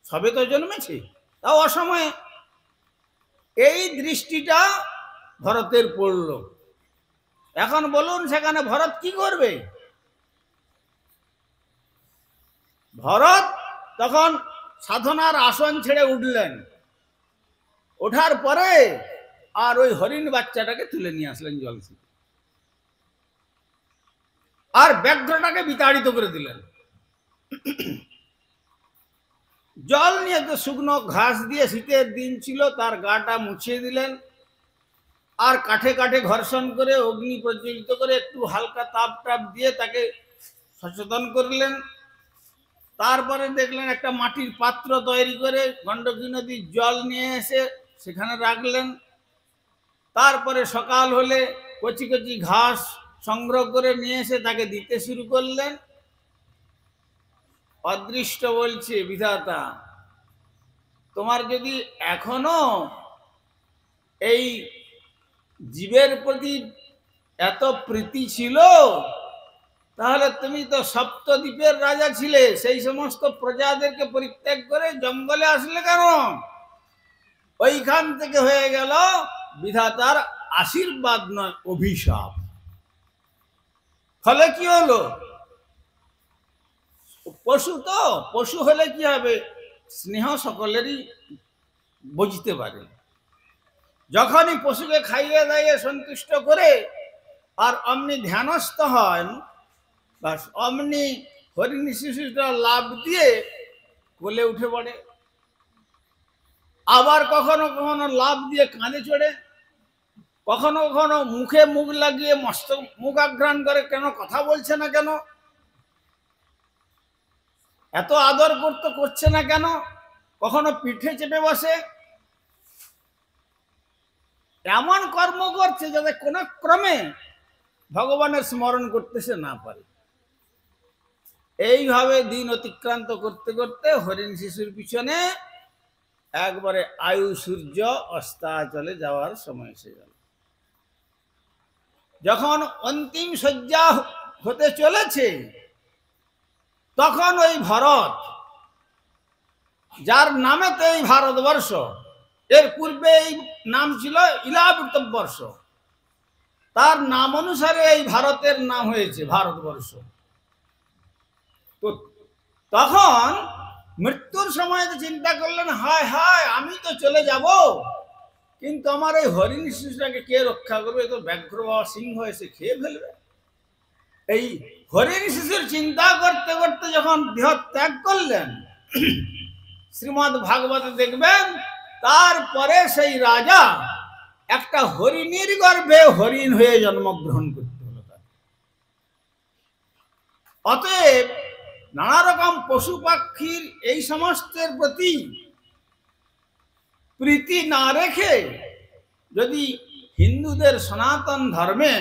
সবে তো জন্মেছে, তাও অসময়ে। এই দৃষ্টিটা ভরতের পড়ল। এখন বলুন সেখানে ভরত কি করবে? ভরত তখন সাধনার আসন ছেড়ে উঠলেন। ওঠার পরে আর ওই হরিণ বাচ্চাটাকে তুলে নিয়ে আসলেন জল থেকে, আর ব্যাঘ্রটাকে বিতাড়িত করে দিলেন। জল নিয়ে তো শুকনো ঘাস দিয়ে, শীতের দিন ছিল, তার গাটা মুছিয়ে দিলেন। আর কাঠে কাঠে ঘর্ষণ করে, অগ্নি প্রজ্বলিত করে, একটু হালকা তাপ টাপ দিয়ে তাকে সচেতন করলেন। তারপরে দেখলেন একটা মাটির পাত্র তৈরি করে গণ্ডকী নদীর জল নিয়ে এসে সেখানে রাখলেন। তারপরে সকাল হলে কচি কচি ঘাস সংগ্রহ করে নিয়ে এসে তাকে দিতে শুরু করলেন। অদৃষ্ট বলছে, বিধাতা, তোমার যদি এখনো এই জীবের প্রতি এত প্রীতি ছিল, তাহলে তুমি তো সপ্তদ্বীপের রাজা ছিলে, সেই সমস্ত প্রজাদেরকে পরিত্যাগ করে জঙ্গলে আসলে কেন? ওইখান থেকে হয়ে গেল বিধাতার আশীর্বাদ নয়, অভিশাপ। ফলে কি হলো? পশু তো, পশু হলে কি হবে? স্নেহ সকলেরই বুঝতে পারে। যখনই পশুকে খাইয়ে দাইয়ে সন্তুষ্ট করে আর অমনি ধ্যানস্থ হন, বাস অমনি হরিণী শিশুটা লাভ দিয়ে কোলে উঠে পড়ে। আবার কখনো কখনো লাভ দিয়ে কাঁধে চড়ে, কখনো কখনো মুখে মুখ লাগিয়ে মস্ত মুখ আঘ্রাণ করে, কেন কথা বলছে না কেন, এত আদর করছে না কেন, কখনো পিঠে চেপে বসে। এমন কর্ম করছে যাতে কোনো ক্রমে ভগবানের স্মরণ করতে সে না পারে। এইভাবে দিন অতিক্রান্ত করতে করতে হরিণ শিশুর পিছনে একবারে আয়ু সূর্য অস্তাচলে যাওয়ার সময় এসে গেল। যখন অন্তিম শয্যা হতে চলেছে, তখন ওই ভরত, যার নামেতে এই ভারতবর্ষ, এর পূর্বে এই নাম ছিল ইলাবৃতবর্ষ, তার নাম অনুসারে এই ভারতের নাম হয়েছে ভারতবর্ষ। তো তখন মৃত্যুর সময় চিন্তা করলেন, হায় হায়, আমি তো চলে যাব, কিন্তু আমার এই হরিণ শিশুটাকে কে রক্ষা করবে? তো ব্যাঘ্র বা সিংহ এসে খেয়ে ফেলবে। এই হরিণ শিশুর চিন্তা করতে করতে যখন দেহ ত্যাগ করলেন, শ্রীমদ্ ভাগবতে দেখবেন, তারপরে সেই রাজা একটা হরিণীর গর্ভে হরিণ হয়ে জন্মগ্রহণ করতে হলো তার। অতএব নানা রকম পশু পাখির এই সমস্তের প্রতি প্রীতি না রেখে যদি হিন্দুদের সনাতন ধর্মে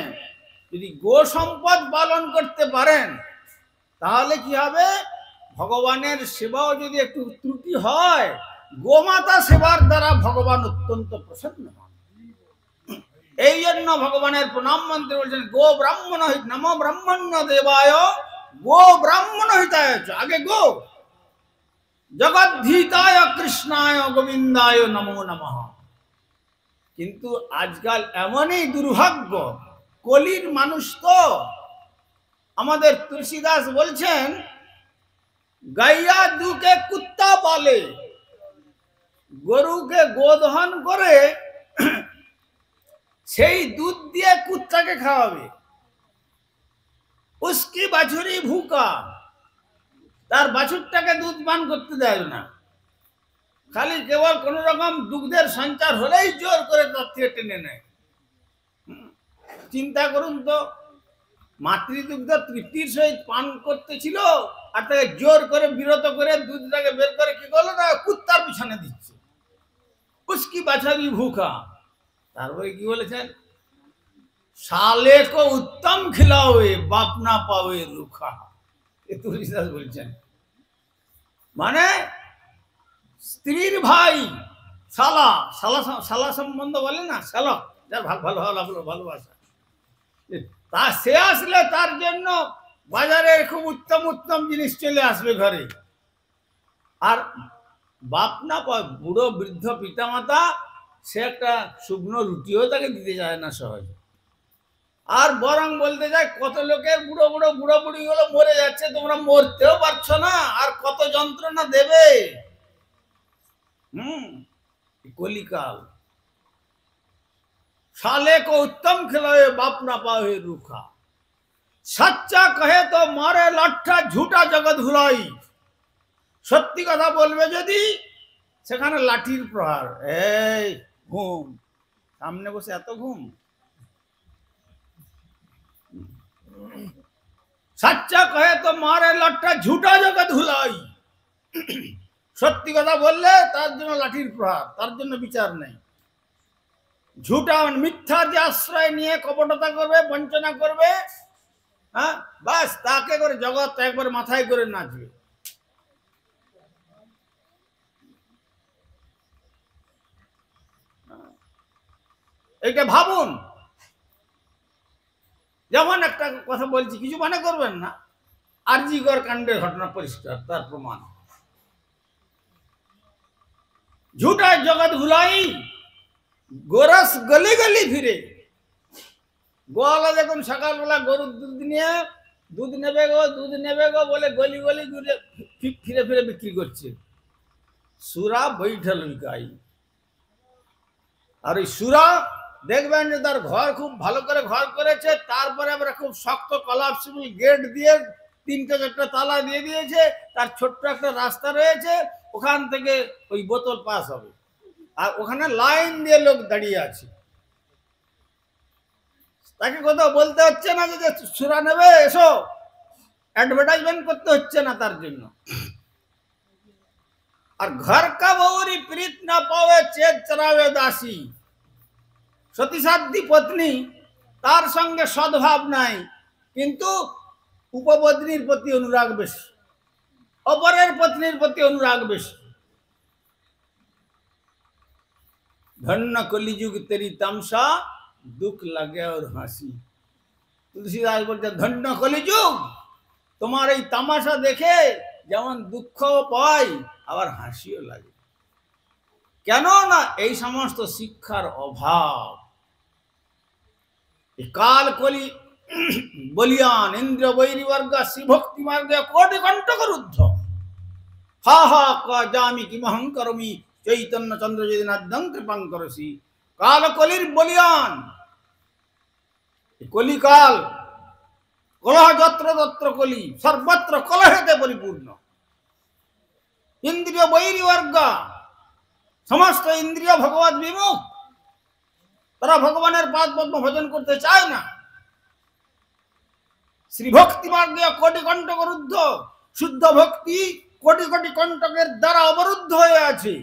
যদি গো সম্পদ পালন করতে পারেন, তাহলে কি হবে? ভগবানের সেবাও যদি একটু ত্রুটি হয়, গোমাতা সেবার দ্বারা ভগবান অত্যন্ত প্রসন্ন হন। এই জন্য ভগবানের প্রণাম মন্ত্রে বলছেন, গো ব্রাহ্মণ নম ব্রাহ্মণ্য দেবায় গো ব্রাহ্মণ হিতায়। আগে গো, জগদ্ধিতায় কৃষ্ণায় গোবিন্দায় নমো নমঃ। কিন্তু আজকাল এমনই দুর্ভাগ্য, কলির মানুষ তো। আমাদের তুলসীদাস বলছেন, গাইয়া দুকে কুত্তা পালে, গরুকে গোদহন করে সেই দুধ দিয়ে কুত্তাকে খাওয়াবে। উসকি বাছুরি ভুকা, তার বাছুরটাকে দুধ পান করতে দেয় না, খালি কেবল কোন রকম দুগ্ধের সঞ্চার হলেই জোর করে তার থেকে টেনে নেয়। চিন্তা করুন তো, মাতৃদুগ্ধ তৃপ্তির সহিত পান করতেছিল, আর তাকে জোর করে বিরত করে দুধটাকে বের করে কি করলো না, কুত্তার পিছনে দিচ্ছে। উসকি বাছারি ভুকা। তারপরে কি বলেছেন, সালে কো উত্তম খিলাওয়ে বাপ না পাওয়ে রুখা। তুলসীদাস বলছেন, মানে স্ত্রীর ভাই শালা শালা শালা সম্বন্ধ বলে না, শালক, যার ভালো ভালো লাগলো, ভালোবাসা, তা সে আসলে তার জন্য বাজারে খুব উত্তম উত্তম জিনিস চলে আসবে ঘরে। আর বাপ না বুড়ো বৃদ্ধ পিতামাতা, সে একটা শুকনো রুটিও তাকে দিতে যায় না সহজে। আর বরং বলতে যায় কত লোকের বুড়ো বুড়ো বুড়ো বুড়ি গুলো মরে যাচ্ছে, তোমরা মরতেও পারছো না, আর কত যন্ত্রণা দেবে। কলিকাল। साले को उत्तम खिलाए बाप ना पावे रूखा, सच्चा कहे तो मारे लाठा, झूठा जगत भुलाई। सत्य कथा बोलबे यदि सेखाने लाठिर प्रहार। এই ঘুম, सामने बसे এত ঘুম। सच्चा कहे तो मारे लाठा, झूठा जगत भुलाई। सत्य कथा बोलले तार जন্য লাঠির প্রহার, তার জন্য বিচার নেই। झूठा मिथ्या যে আশ্রয় নিয়ে কপটতা করবে, বঞ্চনা করবে, হ্যাঁ, বাস তাকে করে জগৎ একবার মাথায় করে নাচবে। এটা ভাবুন। যেমন একটা কথা বলছি, কিছু মনে করবেন না, আরজিকর কাণ্ডের ঘটনা পরিষ্কার, তার প্রমাণ। झूठा जगत भुलाई, গোরস গলি গলি ফিরে। গোয়ালা দেখুন সকালবেলা গরুর দুধ নেবে গো বলে গলি গলি ফিরে ফিরে বিক্রি করছে। সুরা বৈঠল বিকাই। আর ওই সুরা দেখবেন যে তার ঘর খুব ভালো করে ঘর করেছে, তারপরে আমরা খুব শক্ত কলাপসিবল গেট দিয়ে 3-4টা তালা দিয়ে দিয়েছে, তার ছোট্ট একটা রাস্তা রয়েছে, ওখান থেকে ওই বোতল পাস হবে, আর ওখানে লাইন দিয়ে লোক দাঁড়িয়ে আছে। তাকে কোথাও বলতে হচ্ছে না যে সুরা নেবে এসো, অ্যাডভার্টাইজমেন্ট করতে হচ্ছে না তার জন্য। আর ঘর কা বউরি প্রীত না পাবে চেত চরাবে দাসী। সতীসাধ্যী পত্নী, তার সঙ্গে সদ্ভাব নাই, কিন্তু উপপত্নীর প্রতি অনুরাগ বেশি, অপরের পত্নীর প্রতি অনুরাগ বেশি। ধন্য কলিযুগ তেরি তামসা, দুঃখ লাগে আর হাসি। তুলসীদাস বলছে ধন্য কলিযুগ, তোমার এই তামাশা দেখে যেমন দুঃখ পাই আবার হাসিও লাগে। কেন না এই সমস্ত শিক্ষার অভাব। কাল কলি বলিয়ান ইন্দ্র বৈরিবর্গ শ্রীভক্তি মার্গে কোটি কণ্টক রুদ্ধ। হা হা কামি কিমহং করমি, চৈতন্য চন্দ্র যদি নাদ্যং কৃপাং করসি। কাল কলির বলিয়ান, কলিকাল, কলহ যত্র তত্র কলি, সর্বত্র কলহেতে পরিপূর্ণ। ইন্দ্রিয় বৈরিবর্গ, সমস্ত ইন্দ্রিয় ভগবত বিমুখ, তারা ভগবানের পাদ পদ্ম ভজন করতে চায় না। শ্রী ভক্তি মার্গে কোটি কণ্টক রুদ্ধ, শুদ্ধ ভক্তি কোটি কোটি কণ্টকের দ্বারা অবরুদ্ধ হয়ে আছে।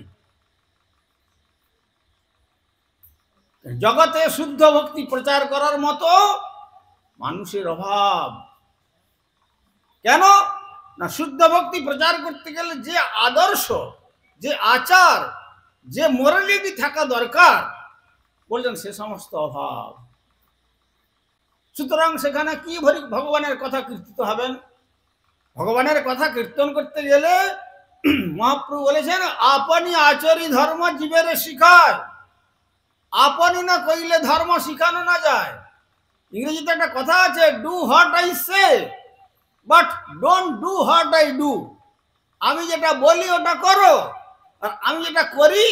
জগতে শুদ্ধ ভক্তি প্রচার করার মতো মানুষের অভাব। কেন না শুদ্ধ ভক্তি প্রচার করতে গেলে যে আদর্শ, যে আচার, যে মোরালিটি থাকা দরকার, বললেন সে সমস্ত অভাব। সুতরাং সেখানে কি ভগবানের কথা কীর্তিত হবেন? ভগবানের কথা কীর্তন করতে গেলে মহাপ্রভু বলেছেন আপনি আচরি ধর্ম জীবের শিখায়। আপনি না কইলে ধর্ম শিখানো না যায়। ইংরেজিতে একটা কথা আছে, do what I say but don't do what I do. আমি যেটা বলি ওটা করো, আর আমি যেটা করি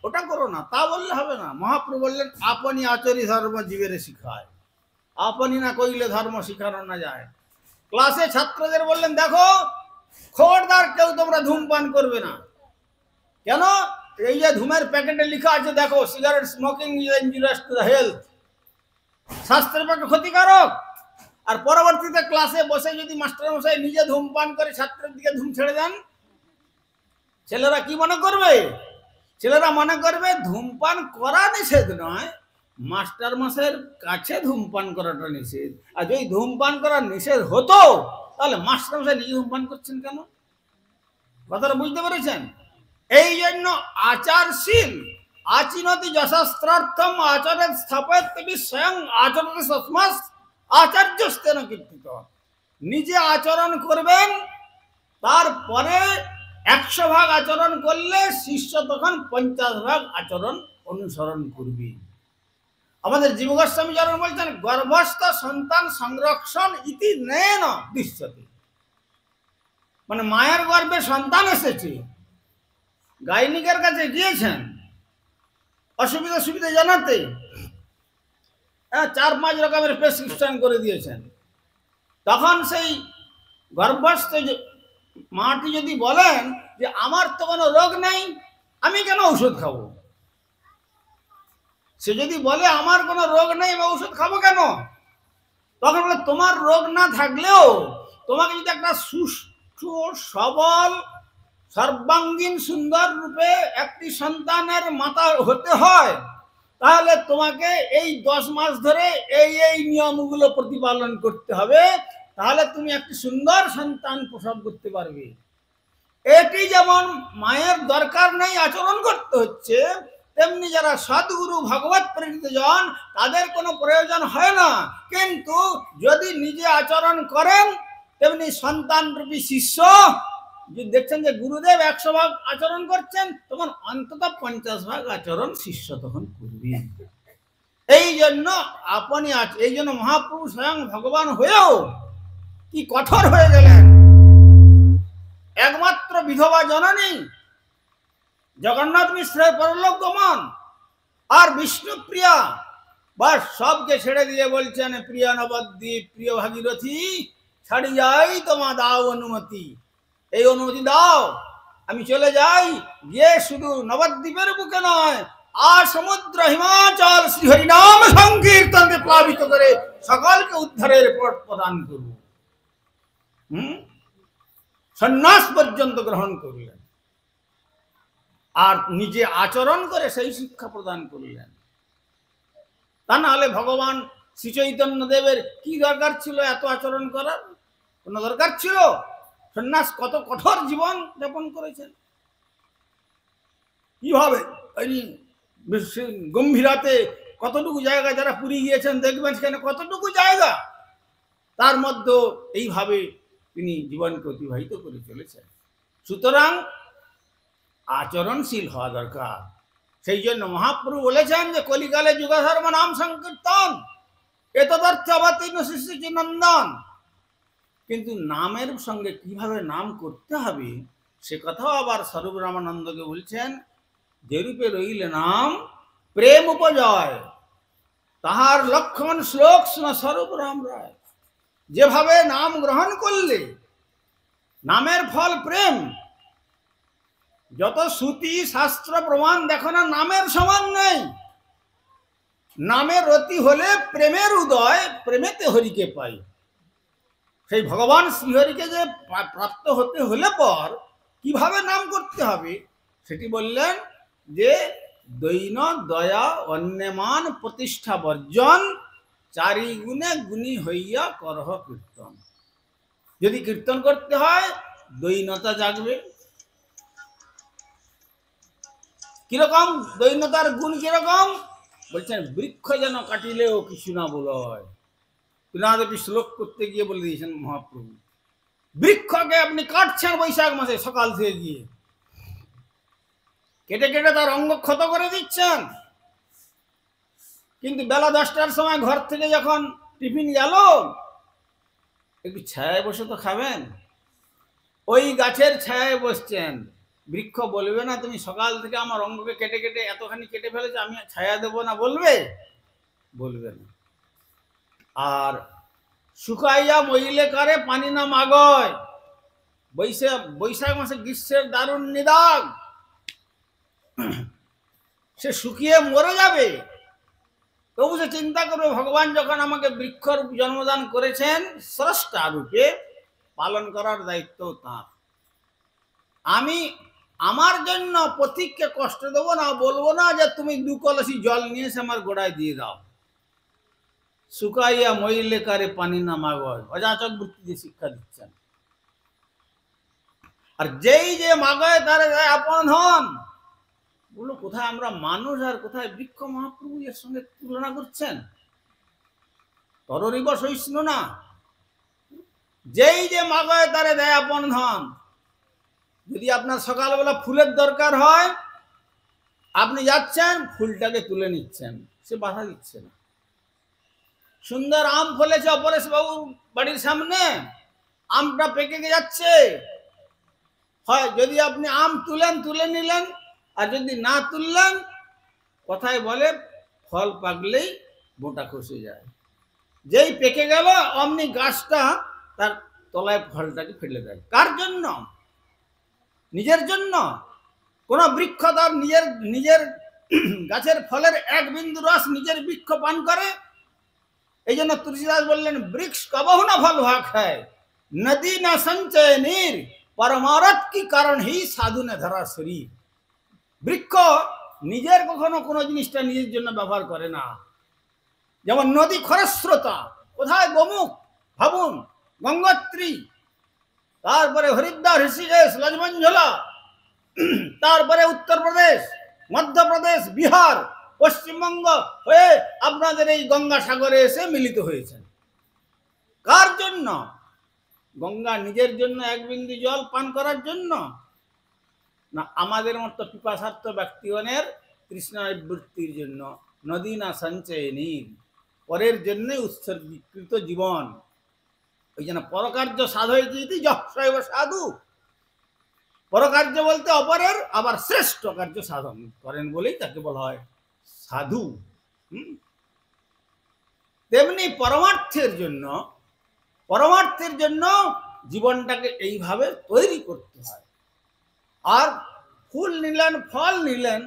ওটা করো না, তা বললে হবে না। মহাপ্রভু বললেন আপনি আচরি ধর্ম জীবের শিখায়। আপনি না কইলে ধর্ম শিখানো না যায়। ক্লাসে ছাত্রদের বললেন দেখো খবরদার কেউ তোমরা ধূমপান করবে না। কেন? এই যে ধূমের প্যাকেটে লেখা আছে দেখো, cigarette smoking is injurious to the health, স্বাস্থ্যের পক্ষে ক্ষতিকারক। আর পরবর্তীতে ক্লাসে বসে যদি মাস্টার মশাই নিজে ধূমপান করে ছাত্রের দিকে ধূম ছেড়ে দেন, ছেলেরা কি মনে করবে? ছেলেরা মনে করবে ধূমপান করা নিষেধ নয়, মাস্টার মশাইয়ের কাছে ধূমপান করাটা নিষেধ। আর যদি ধূমপান করা নিষেধ হতো তাহলে মাস্টার মশাই নিজে ধূমপান করছেন কেন? কথাটা বুঝতে পেরেছেন? এই জন্য আচারশীল আচিনতি যশস্ত্রার্থম আচরেত স্থাপয়ত তবি স্বয়ং আচরণে সস্মাস আচার্যস্তেন কীর্তিত। নিজে আচরণ করবেন, তারপরে 100 ভাগ আচরণ করলে শিষ্য তখন 50 ভাগ আচরণ অনুসরণ করবে। আমাদের জীব গোস্বামী যেমন বলছেন, গর্ভস্থ সন্তান সংরক্ষণ ইতি নেন দৃশ্যতে, মানে মায়ের গর্ভে সন্তান এসেছে, গাইনিকের কাছে গিয়েছেন অসুবিধা সুবিধা জানাতে, 4-5 রকমের প্রেসক্রিপশন করে দিয়েছেন। তখন সেই গর্ভস্থ মাটি যদি বলেন যে আমার তো কোনো রোগ নেই, আমি কেন ঔষধ খাবো, সে যদি বলে আমার কোনো রোগ নেই আমি ঔষধ খাবো কেন, তখন বলে তোমার রোগ না থাকলেও তোমাকে যদি একটা সুস্থ সবল সর্বাঙ্গীন সুন্দর রূপে একটি সন্তানের মাতা হতে হয়, তাহলে তোমাকে এই 10 মাস ধরে এই নিয়মগুলো প্রতিপালন করতে হবে, তাহলে তুমি একটি সুন্দর সন্তান প্রসব করতে পারবে। এটি যেমন মায়ের দরকার নেই আচরণ করতে হচ্ছে, তেমনি যারা সদ্গুরু ভগবত প্রেরিত জন তাদের কোনো প্রয়োজন হয় না, কিন্তু যদি নিজে আচরণ করেন তেমনি সন্তান রূপী শিষ্য যদি দেখছেন যে গুরুদেব 100 ভাগ আচরণ করছেন, তখন অন্তত 50 ভাগ আচরণ শিষ্য তখন করবে। এই জন্য আপনি এই জন্য মহাপ্রভু স্বয়ং ভগবান হয়েও কি কঠোর হয়ে গেলেন। একমাত্র বিধবা জননী জগন্নাথ মিশ্রের পরলোক গমন আর বিষ্ণুপ্রিয়া বাস সবকে ছেড়ে দিয়ে বলছেন, প্রিয় নবদ্বীপ প্রিয় ভাগীরথী ছাড়ি যাই, তোমা দাও অনুমতি, এই অনুমতি দাও, আমি চলে যাই, গিয়ে শুধু নবদ্বীপের বুকে নয় আর সমুদ্র হিমাচল শ্রীহরিনাম সংকীর্তনকে প্লাবিত করে সকলকে উদ্ধারের পথ প্রদান করব। সন্ন্যাস পর্যন্ত গ্রহণ করলেন আর নিজে আচরণ করে সেই শিক্ষা প্রদান করলেন। তা নাহলে ভগবান শ্রী চৈতন্য দেবের কি দরকার ছিল এত আচরণ করার? কোনো দরকার ছিল? সন্ন্যাস কত কঠোর জীবন যাপন করেছেন, কিভাবে গম্ভীরাতে কতটুকু জায়গা, যারা পুরী গিয়েছেন দেখবেন সেখানে কতটুকু জায়গা, তার মধ্যে এইভাবে তিনি জীবনকে অতিবাহিত করে চলেছেন। সুতরাং আচরণশীল হওয়া দরকার। সেই জন্য মহাপ্রভু বলেছেন যে কলিকালে যুগধর্ম নাম সংকীর্তন এতদর্থ অবতীর্ণ শিষ্য নন্দন। কিন্তু নামের সঙ্গে কিভাবে নাম করতে হবে সে কথাও আবার স্বরূপ রামানন্দকে বলছেন, যেরূপে রইলে নাম প্রেম উপজয়, তাহার লক্ষণ শ্লোক শুনা স্বরূপ রাম রায়। যেভাবে নাম গ্রহণ করলে নামের ফল প্রেম, যত শ্রুতি শাস্ত্র প্রমাণ দেখো না নামের সমান নেই। নামের রতি হলে প্রেমের উদয়, প্রেমেতে হরিকে পাই। সেই ভগবান শ্রীহরিকে যে প্রাপ্ত হতে হলে পর কিভাবে নাম করতে হবে সেটি বললেন যে দৈন দয়া অন্যমান প্রতিষ্ঠা বর্জন, 4 গুণে গুণী হইয়া করহ কীর্তন। যদি কীর্তন করতে হয় দৈনতা জাগবে। কিরকম দৈন্যতার গুণ? কিরকম বলছেন, বৃক্ষ যেন কাটিলেও কিছু না বলয়। একটি শ্লোক করতে গিয়ে বলে দিয়েছেন মহাপ্রভু, বৃক্ষকে আপনি কাটছেন বৈশাখ মাসে সকাল থেকে গিয়ে, কেটে কেটে তার অঙ্গ ক্ষত করে দিচ্ছেন, কিন্তু বেলা 10টার সময় ঘর থেকে যখন টিফিন গেল একটু ছায়ায় বসে তো খাবেন, ওই গাছের ছায়ায় বসছেন। বৃক্ষ বলবে না তুমি সকাল থেকে আমার অঙ্গকে কেটে কেটে এতখানি কেটে ফেলেছে, আমি ছায়া দেব না? বলবে? বলবে না। আর শুকাইয়া মইলে কারে পানি না মাগয়, বৈশাখ মাসে গ্রীষ্মের দারুণ নিদাগ, সে শুকিয়ে মরে যাবে, তবু সে চিন্তা করবে ভগবান যখন আমাকে বৃক্ষর জন্মদান করেছেন স্রষ্টা রূপে, পালন করার দায়িত্ব তাঁর। আমি আমার জন্য পথিককে কষ্ট দেবো না, বলবো না যে তুমি 2 কলসি জল নিয়ে এসে আমার গোড়ায় দিয়ে দাও। শুকাইয়া মইলে কারে পানি না মাগয়, অযাচক বৃত্তি দিয়ে শিক্ষা দিচ্ছেন। আর যেই যে মাগয় তার আপন হন, বললো কোথায় আমরা মানুষ আর কোথায় বৃক্ষ? মহাপ্রভু এর সঙ্গে তুলনা করছেন? তররিব সহিষ্ণু না। যেই যে মাগয় তারে দেয় আপন ধন। যদি আপনার সকালবেলা ফুলের দরকার হয়, আপনি যাচ্ছেন, ফুলটাকে তুলে নিচ্ছেন, সে বাধা দিচ্ছে না। সুন্দর আম ফলেছে অপরেশ বাবু বাড়ির সামনে, আমটা পেকে যাচ্ছে, হয় যদি আপনি আম তুলে নিলেন, আর যদি না তুললেন, কথায় বলে ফল পাকলেই বোটা খসে যায়। যেই পেকে গেল অমনি গাছটা তার তলায় ফলটাকে ফেলে দেয়। কার জন্য? নিজের জন্য। কোন বৃক্ষ তার নিজের গাছের ফলের এক বিন্দু রস নিজের বৃক্ষ পান করে? এই জন্য তুলসীদাস বললেন, বৃক্ষ কবহু না ফল ভাগ খায়, নদী না সঞ্চয় নীর, পরমারত কি কারণ হি সাধু নে ধরা শরীর। বৃক্ষ নিজের কখনো কোনো জিনিসটা নিজের জন্য ব্যবহার করে না। যেমন নদী খরস্রোতা, কোথায়? গোমুখ, ভাবুন, গঙ্গোত্রী, তারপরে হরিদ্বার, ঋষিকেশ, লজমঞ্জলা, তারপরে উত্তরপ্রদেশ, মধ্যপ্রদেশ, বিহার, পশ্চিমবঙ্গ হয়ে আপনাদের এই গঙ্গা সাগরে এসে মিলিত হয়েছেন। কার জন্য? গঙ্গা নিজের জন্য এক বিন্দু জল পান করার জন্য না, আমাদের মতো পিপাসার্থ ব্যক্তিগণের তৃষ্ণাবৃত্তির জন্য। নদী না সঞ্চয় নীর, পরের জন্য উৎসর্গীকৃত জীবন। ওই জন্য পরকার্য সাধয়িতি যশৈব সাধু। পরকার্য বলতে অপরের, আবার শ্রেষ্ঠ কার্য সাধন করেন বলেই তাকে বলা হয় সাধু। তেমনি পরমার্থের জন্য জীবনটাকে এইভাবে তৈরি করতে হয়। আর ফুল নিলেন, ফল নিলেন,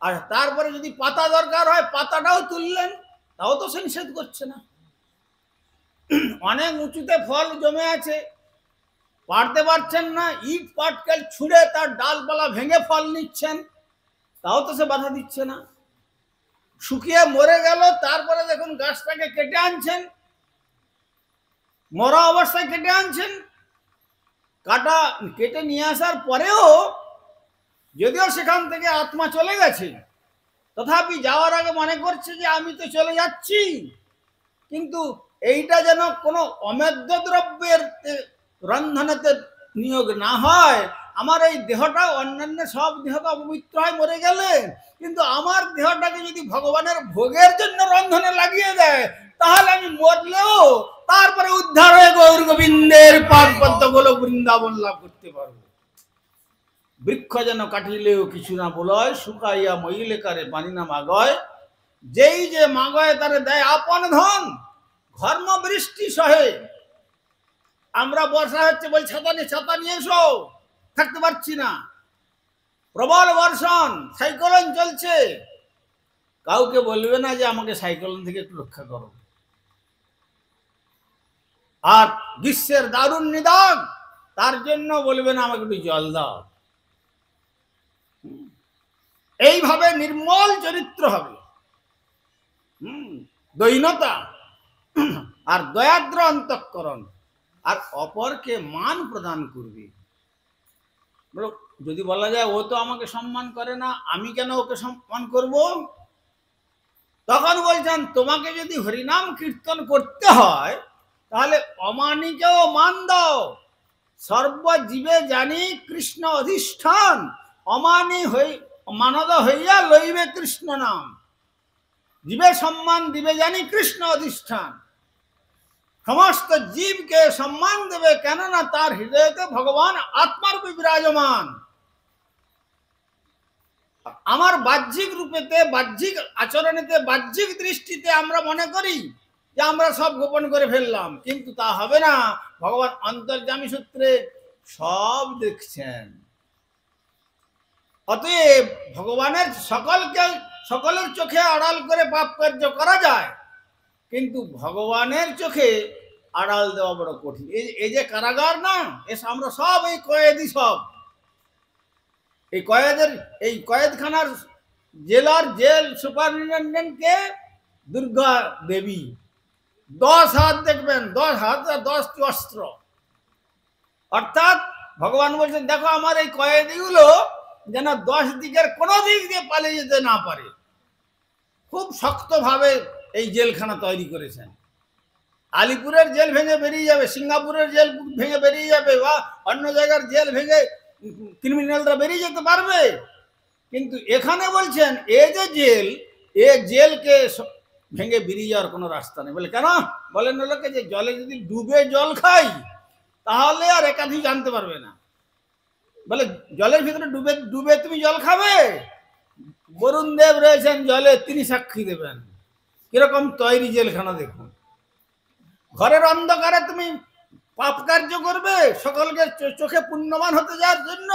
আর তারপরে যদি পাতা দরকার হয় পাতাটাও তুললেন, তাও তো সে নিষেধ করছে না। অনেক উঁচুতে ফল জমে আছে, পারতে পারছেন না, ইট পাটকেল ছুঁড়ে তার ডালপালা ভেঙে ফল নিচ্ছেন, তাও তো সে বাধা দিচ্ছে না। শুকিয়ে মরে গেল, তারপরে দেখুন গাছটাকে কেটে আনছেন, মরা অবস্থায় কেটে আনছেন। কেটে নিয়ে আসার পরেও যদিও সেখান থেকে আত্মা চলে গেছে, তথাপি যাওয়ার আগে মনে করছে যে আমি তো চলে যাচ্ছি, কিন্তু এইটা যেন কোনো অমেদ্য দ্রব্যের রন্ধনেতে নিয়োগ না হয়। আমার এই দেহটা, অন্যান্য সব দেহ তো অপবিত্র হয় মরে গেলে, কিন্তু আমার দেহটাকে যদি ভগবানের ভোগের জন্য রন্ধনে লাগিয়ে দেয়, তাহলে আমি মরলেও তারপরে উদ্ধার হয়ে গৌর গোবিন্দের পাদ পদ্মগুলো বৃন্দাবন লাভ করতে পারবো। বৃক্ষ যেন কাটিলেও কিছু না বলয়, শুকাইয়া মইলে কারে পানি না মাগয়। যেই যে মাগয় তারে দেয় আপন ধন। ঘর্ম বৃষ্টি সহে, আমরা বর্ষা হচ্ছে বল ছাতা নিয়ে এসো, থাকতে পারছি না, প্রবল বর্ষণ, সাইক্লোন চলছে, কাউকে বলবে না যে আমাকে সাইক্লোন থেকে একটু রক্ষা করো। আর গ্রীষ্মের দারুণ নিদান, তার জন্য বলবে না আমাকে একটু জল দাও। এইভাবে নির্মল চরিত্র হবে, দৈনতা আর দয়াদ্র অন্তঃকরণ, আর অপরকে মান প্রদান করবে। যদি বলা যায় ও তো আমাকে সম্মান করে না, আমি কেন ওকে সম্মান করব? তখন বলছেন তোমাকে যদি হরিনাম কীর্তন করতে হয়, তাহলে অমানিকেও মান দাও। সর্বজীবে জানি কৃষ্ণ অধিষ্ঠান, অমানি মানদ হইয়া লইবে কৃষ্ণ নাম। জীবে সম্মান দিবে জানি কৃষ্ণ অধিষ্ঠান। সমস্ত জীবকে সম্মান দেবে, কেননা তার হৃদয়তে ভগবান আত্মারূপে বিরাজমান। আমার বাহ্যিক রূপেতে, বাহ্যিক আচরণেতে, বাহ্যিক দৃষ্টিতে আমরা মনে করি যে আমরা সব গোপন করে ফেললাম, কিন্তু তা হবে না। ভগবান অন্তর্যামী সূত্রে সব দেখছেন। অতএব ভগবানের সকলের চোখে আড়াল করে পাপ কার্য করা যায়, কিন্তু ভগবানের চোখে আড়াল দেওয়া বড় কঠিন। এই যে কারাগার না, আমরা সব এই কয়েদি, সব এই কয়েদখানার জেল সুপারিনটেন্ডেন্টকে দুর্গা দেবী। 10 হাত দেখবেন, 10 হাত আর 10টি অস্ত্র। অর্থাৎ ভগবান বলছেন দেখো আমার এই কয়েদিগুলো যেন 10 দিকের কোনো দিক দিয়ে পালিয়ে যেতে না পারে। খুব শক্তভাবে এই জেলখানা তৈরি করেছেন। আলিপুরের জেল ভেঙে বেরিয়ে যাবে, সিঙ্গাপুরের জেল ভেঙে বেরিয়ে যাবে, বা অন্য জায়গার জেল ভেঙে ক্রিমিনালরা বেরিয়ে যেতে পারবে। কিন্তু এখানে বলছেন এই যে জেল, এ জেলকে ভেঙে বেরিয়ে যাওয়ার কোনো রাস্তা নেই। বলে কেন? বলেন লোকে যে জলে যদি ডুবে জল খাই তাহলে আর একাধিক জানতে পারবে না। বলে জলের ভিতরে ডুবে ডুবে তুমি জল খাবে? বরুণ দেব রয়েছেন জলে, তিনি সাক্ষী দেবেন কিরকম তৈরি জেলখানা। দেখুন, ঘরের অন্ধকারে তুমি পাপ কার্য করবে সকলকে চোখে পুণ্যবান হতে যাওয়ার জন্য,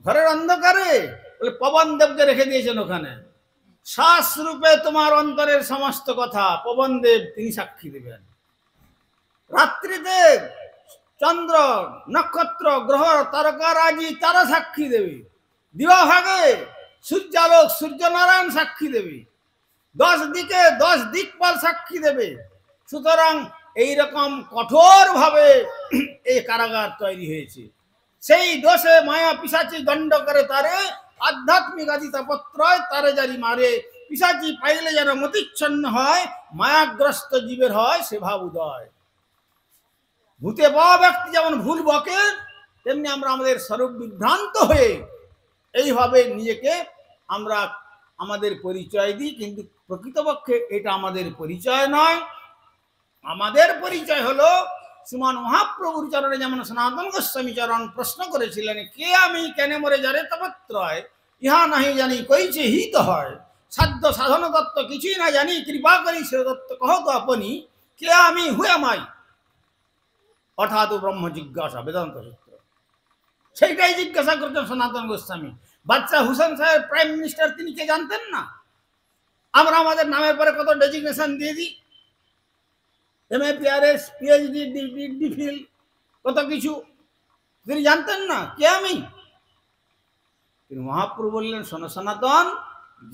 ঘরের অন্ধকারে। বলে পবন দেবকে রেখে দিয়েছেন ওখানে, শ্বাস রূপে তোমার অন্তরের সমস্ত কথা পবন দেব তিনি সাক্ষী দেবেন। রাত্রিতে চন্দ্র নক্ষত্র গ্রহ তারকারাজি তারা সাক্ষী দেবে। দিবাভাগে সূর্যালোক সূর্যনারায়ণ সাক্ষী দেবে। 10 দিকে 10 দিকপাল সাক্ষী দেবে। সুতরাং এইরকম কঠোরভাবে এই কারাগার তৈরি হয়েছে। সেই দোষে মায়া পিশাচি দণ্ড করে তারে, আধ্যাত্মিক আদি তাপত্রয় তারে জারি মারে। পিশাচি পাইলে যেন মতিচ্ছন্ন হয়, মায়াগ্রস্ত জীবের হয় সে ভাব উদয়। ভূতে পাওয়া ব্যক্তি যেমন ভুল বকে, তেমনি আমরা আমাদের স্বরূপ বিভ্রান্ত হয়ে এইভাবে নিজেকে আমরা আমাদের পরিচয় দিই। কিন্তু প্রকৃতপক্ষে এটা আমাদের পরিচয় নয়। আমাদের পরিচয় হলো শ্রীমান মহাপ্রভুর চরণে যেমন সনাতন গোস্বামী চরণ প্রশ্ন করেছিলেন, কে আমি কেন মরে যারে তপত্রয়, ইহা নাহি জানি কইছে হিত হয়, সাধ্য সাধন তত্ত্ব কিছুই না জানি, কৃপা করি সে তত্ত্ব কহ তো আপনি, কে আমি হুয়ে মাই, অর্থাৎ ব্রহ্ম জিজ্ঞাসা বেদান্ত সূত্র। সেইটাই জিজ্ঞাসা করতেন সনাতন গোস্বামী। বাদশাহ হুসেন সাহেব প্রাইম মিনিস্টার, তিনি কে জানতেন না? আমরা আমাদের নামের পরে কত ডেজিগনেশন দিয়ে দিই, MA PRS PhD ডিফিল কত কিছু, তিনি জানতেন না কে আমি? তিনি মহাপ্রভু বললেন, শোনো সনাতন,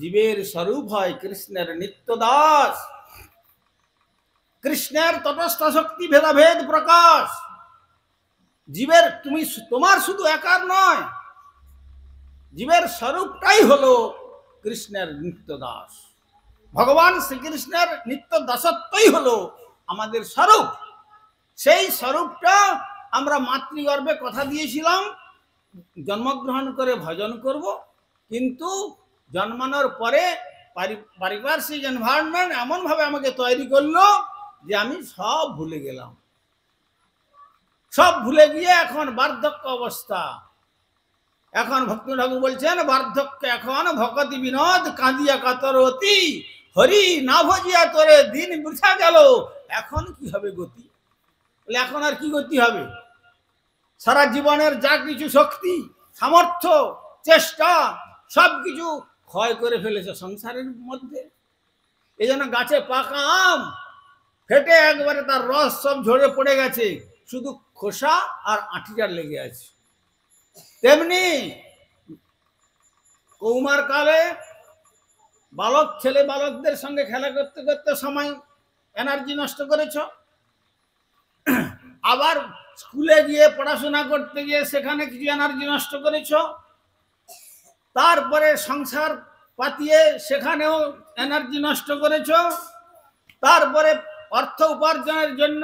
জীবের স্বরূপ হয় কৃষ্ণের নিত্য দাস। কৃষ্ণের তটস্থ শক্তি ভেদাভেদ প্রকাশ। জীবের তুমি তোমার শুধু একার নয়, জীবের স্বরূপটাই হলো কৃষ্ণের নিত্য দাস। ভগবান শ্রীকৃষ্ণের নিত্য দাসত্বই হলো আমাদের স্বরূপ। সেই স্বরূপটা আমরা মাতৃগর্ভে কথা দিয়েছিলাম জন্মগ্রহণ করে ভজন করব, কিন্তু জন্মানোর পরে পারিপার্শ্বিক এনভায়রনমেন্ট এমনভাবে আমাকে তৈরি করলো যে আমি সব ভুলে গেলাম। সব ভুলে গিয়ে এখন বার্ধক্য অবস্থা। এখন ভক্ত ঠাকুর বলছেন, বার্ধক্য এখন ভকতি বিনোদ কাঁদিয়া কাতর অতি, হরি না ভজিয়া তোরে দিন বৃথা গেল, এখন কি হবে গতি? বলে এখন আর কি গতি হবে? সারা জীবনের যা কিছু শক্তি সামর্থ্য চেষ্টা সবকিছু ক্ষয় করে ফেলেছে সংসারের মধ্যে। এই জন্য গাছে পাকা আম ফেটে একবারে তার রস সব ঝরে পড়ে গেছে, শুধু খোসা আর আঁটিটা লেগে আছে। তেমনি কৌমার কালে বালক ছেলে বালকদের সঙ্গে খেলা করতে করতে সময় এনার্জি নষ্ট করেছ, আবার স্কুলে গিয়ে পড়াশোনা করতে গিয়ে সেখানে কিছু এনার্জি নষ্ট করেছ, তারপরে সংসার পাতিয়ে সেখানেও এনার্জি নষ্ট করেছ, তারপরে অর্থ উপার্জনের জন্য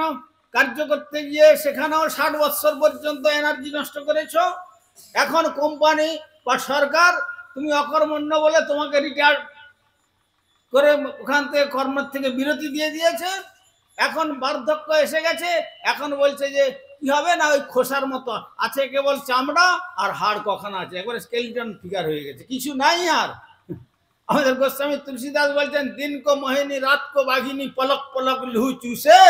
কার্য করতে গিয়ে সেখানেও 60 বছর পর্যন্ত এনার্জি নষ্ট করেছ। এখন কোম্পানি বা সরকার তুমি অকর্মণ্য বলে তোমাকে রিটায়ার করে ওখান থেকে কর্মের থেকে বিরতি দিয়ে দিয়েছে। এখন বার্ধক্য এসে গেছে, এখন বলছে যে কি হবে না, ওই খোসার মতো আছে, কেবল চামড়া আর হাড় কখন আছে, একবারে স্কেলিটন ফিগার হয়ে গেছে, কিছু নাই আর। আমাদের গোস্বামী তুলসীদাস বলছেন, দিন কো মোহিনী রাত কো বাঘিনী, পলক পলক লুহু চুষে,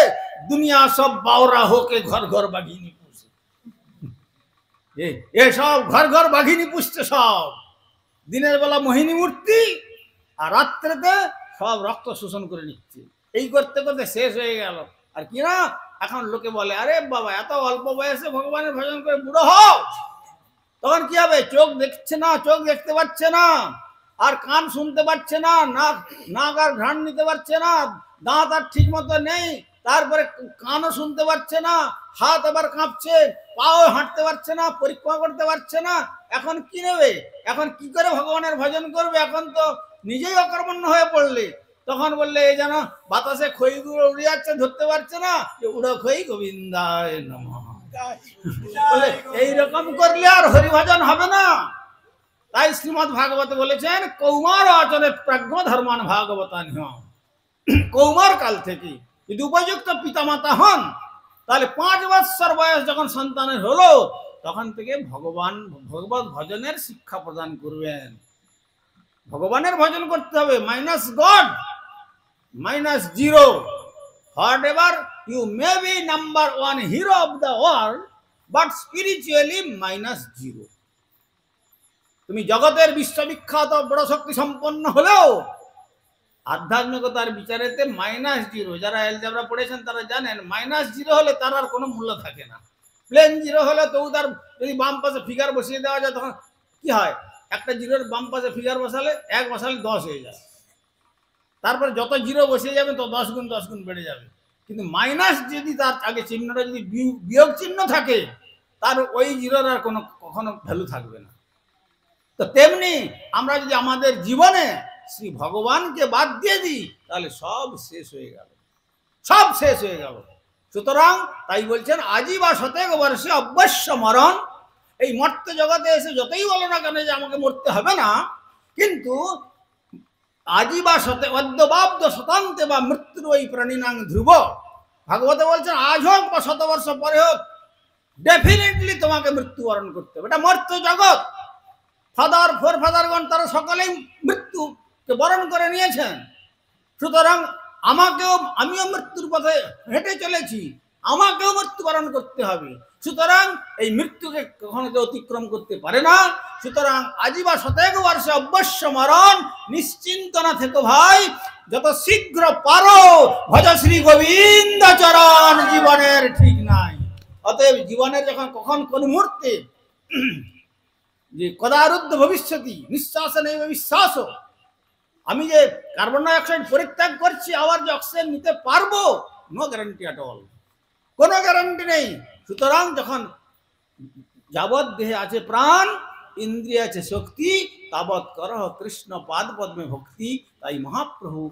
দুনিয়া সব বাওরা হোকে ঘর ঘর বাঘিনী পুষে। এ সব ঘর ঘর বাঘিনী পুষছে, সব দিনের বেলা মোহিনী মূর্তি আর রাত্রেতে সব রক্ত শোষণ করে নিচ্ছে। এই করতে করতে শেষ হয়ে গেল। আর কি না, এখন লোকে বলে, আরে বাবা এত অল্প বয়সে ভগবানের ভজন করে বুড়ো হও, তখন কি হবে? চোখ দেখছে না, চোখ দেখতে পাচ্ছে না, আর কান শুনতে পাচ্ছে না, নাক আর ঘ্রাণ নিতে পারছে না, দাঁত আর ঠিক মতো নেই, তারপরে কানও শুনতে পাচ্ছে না, হাত আবার কাঁপছে, পাও হাঁটতে পারছে না, পরিক্রমা করতে পারছে না, এখন কি নেবে, এখন কি করে ভগবানের ভজন করবে, এখন তো নিজেই অকর্মণ্য হয়ে পড়লে। তখন বললে এই যেন বাতাসে খইগুলো উড়ে যাচ্ছে, ধরতে পারছে না, যে উড়ো খই গোবিন্দায় নমঃ। বলে এইরকম করলে আর হরিভজন হবে না। তাই শ্রীমদ্ ভাগবতে বলেছেন কৌমার আচরে প্রাজ্ঞ ধর্মান ভাগবতান। কৌমার কাল থেকে যদি উপযুক্ত পিতামাতা হন, তাহলে 5 বৎসর বয়স যখন সন্তানের হলো, তখন থেকে ভগবত ভজনের শিক্ষা প্রদান করবেন। ভগবানের ভজন করতে হবে, minus God, minus zero. Whatever you may be number 1 hero of the world, but spiritually minus zero. তুমি জগতের বিশ্ববিখ্যাত বড় শক্তি সম্পন্ন হলেও আধ্যাত্মিকতার বিচারেতে মাইনাস জিরো। যারা এলজেব্রা পড়েছেন তারা জানেন, মাইনাস জিরো হলে তার আর কোনো মূল্য থাকে না। প্লেন জিরো হলে তবু তার যদি বাম পাশে ফিগার বসিয়ে দেওয়া যায়, তখন কি হয়, একটা জিরোর বাম পাশে ফিগার বসালে 1 বসালে 10 হয়ে যায়। তারপরে যত জিরো বসিয়ে যাবে তো 10 গুণ 10 গুণ বেড়ে যাবে। কিন্তু মাইনাস যদি তার আগে চিহ্নটা যদি বিয়োগ চিহ্ন থাকে, তার ওই জিরোর আর কোনো কখনো ভ্যালু থাকবে না। তো তেমনি আমরা যদি আমাদের জীবনে শ্রী ভগবানকে বাদ দিয়ে দিই, তাহলে সব শেষ হয়ে গেল, সব শেষ হয়ে গেল। সুতরাং তাই বলছেন আজই বা শতেক বর্ষে অবশ্য মরণ। এই মর্ত্য জগতে এসে যতই বলো না কেন যে আমাকে মরতে হবে না, কিন্তু আজই বা অদ্যবাব্দ শতান্তে বা মৃত্যুর ওই প্রাণীনাং ধ্রুব। ভাগবতে বলছেন আজ হোক বা 100 বর্ষ পরে হোক, ডেফিনেটলি তোমাকে মৃত্যুবরণ করতে হবে। এটা মর্ত্য জগৎ। ফাদারগণ তারা সকলেই মৃত্যুকে বরণ করে নিয়েছেন। সুতরাং আমিও মৃত্যুর পথে হেঁটে চলেছি, আমাকেও মৃত্যুবরণ করতে হবে। সুতরাং এই মৃত্যুকে কখনো কেউ অতিক্রম করতে পারে না। সুতরাং আজই বা শতেক বর্ষে অবশ্য মরণ, নিশ্চিন্ত না থেকো ভাই, যত শীঘ্র পারো ভজ শ্রী গোবিন্দ চরণ। জীবনের ঠিক নাই। অতএব জীবনের যখন কখন কোন মুহূর্তে যে কদারুদ্ধ ভবিষ্যতি নিঃশ্বাস নেই বিশ্বাস, আমি যে কার্বন ডাইঅক্সাইড পরিত্যাগ করছি, আবার যে অক্সিজেন নিতে পারবো, নো গ্যারান্টি অ্যাট অল, কোনো গ্যারান্টি নেই। সুতরাং যখন যাবৎ দেহে আছে প্রাণ, ইন্দ্রিয় আছে শক্তি, তাবৎ করহ কৃষ্ণ পাদ পদ্মে ভক্তি। তাই মহাপ্রভু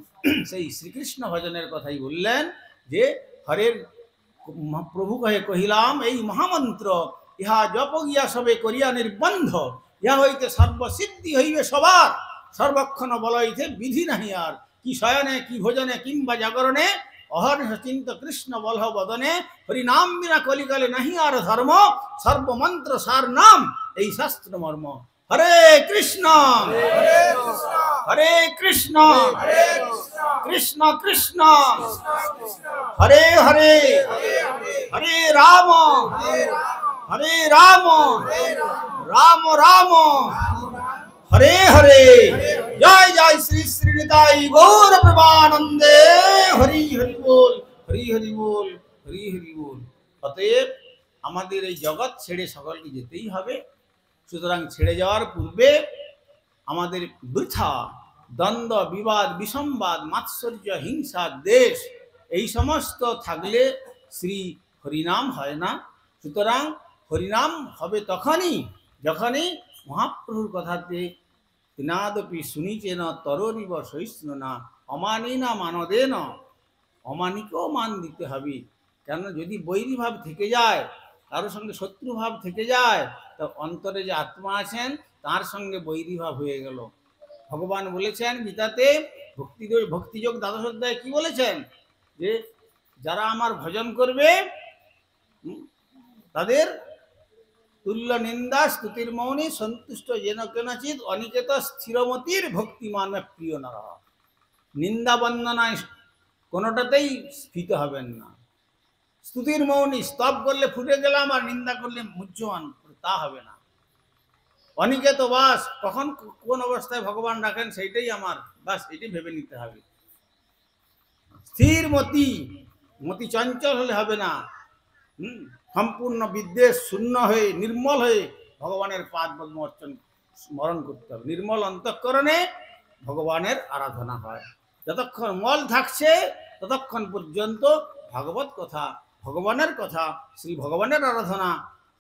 সেই শ্রীকৃষ্ণ ভজনের কথাই বললেন যে হরের প্রভু কহে কহিলাম এই মহামন্ত্র, ইহা জপ গিয়া সবে করিয়া নির্বন্ধ, ইহা হইতে সর্বসিদ্ধি হইবে সবার, সর্বক্ষণ বলইতে বিধি নাহি আর। কি শয়নে কি ভোজনে কিংবা জাগরণে, অহর্নিশ চিন্ত কৃষ্ণ বলহ বদনে, হরিনাম বিনা কলিকালে নাহি আর ধর্ম, সর্বমন্ত্র সার নাম এই শাস্ত্র মর্ম। হরে কৃষ্ণ হরে কৃষ্ণ কৃষ্ণ কৃষ্ণ হরে হরে, হরে রাম হরে রাম রাম রাম হরে হরে। জয় জয় শ্রী শ্রী নিতাই গৌর প্রভানন্দে। হরি হরি বল, হরি হরি বল, হরি হরি বল। অতএব আমাদের এই জগৎ ছেড়ে সকলকে যেতেই হবে। সুতরাং ছেড়ে যাওয়ার পূর্বে আমাদের বৃথা দ্বন্দ্ব বিবাদ বিসম্বাদ মাৎসর্য হিংসা দেশ এই সমস্ত থাকলে শ্রী হরিনাম হয় না। সুতরাং হরিনাম হবে তখনই যখনই মহাপ্রভুর কথাতে তিনাদপি শুনিচেন তরণিব সহিষ্ণু না, অমানি না মানদে না, অমানিকেও মান দিতে হবে। কেন যদি বৈরীভাব থেকে যায়, কারোর সঙ্গে শত্রুভাব থেকে যায়, তো অন্তরে যে আত্মা আছেন তার সঙ্গে বৈরীভাব হয়ে গেল। ভগবান বলেছেন গীতাতে, ভক্তিযোগ দ্বাদশ অধ্যায়ে কি বলেছেন, যে যারা আমার ভজন করবে তাদের তুল্য নিন্দা স্তুতির মৌনি সন্তুষ্ট যেন কেনচিত অনিকেত স্থিরমতির ভক্তিমান প্রিয় নর। নিন্দা বন্দনায় কোনোটাতেই স্ফীত হবেন না। স্তুতির মৌনি, স্তব করলে ফুটে গেলাম আর নিন্দা করলে মুহ্যমান, তা হবে না। অনিকেত বাস, কখন কোন অবস্থায় ভগবান রাখেন সেইটাই আমার, বাস এটাই ভেবে নিতে হবে। স্থির মতি, মতি চঞ্চল হলে হবে না। সম্পূর্ণ বিদ্বেষ শূন্য হয়ে নির্মল হয়ে ভগবানের পাদ পদ্ম অর্চন স্মরণ করতে হবে। নির্মল অন্তঃকরণে ভগবানের আরাধনা হয়। যতক্ষণ মল থাকছে ততক্ষণ পর্যন্ত ভাগবত কথা, ভগবানের কথা, শ্রী ভগবানের আরাধনা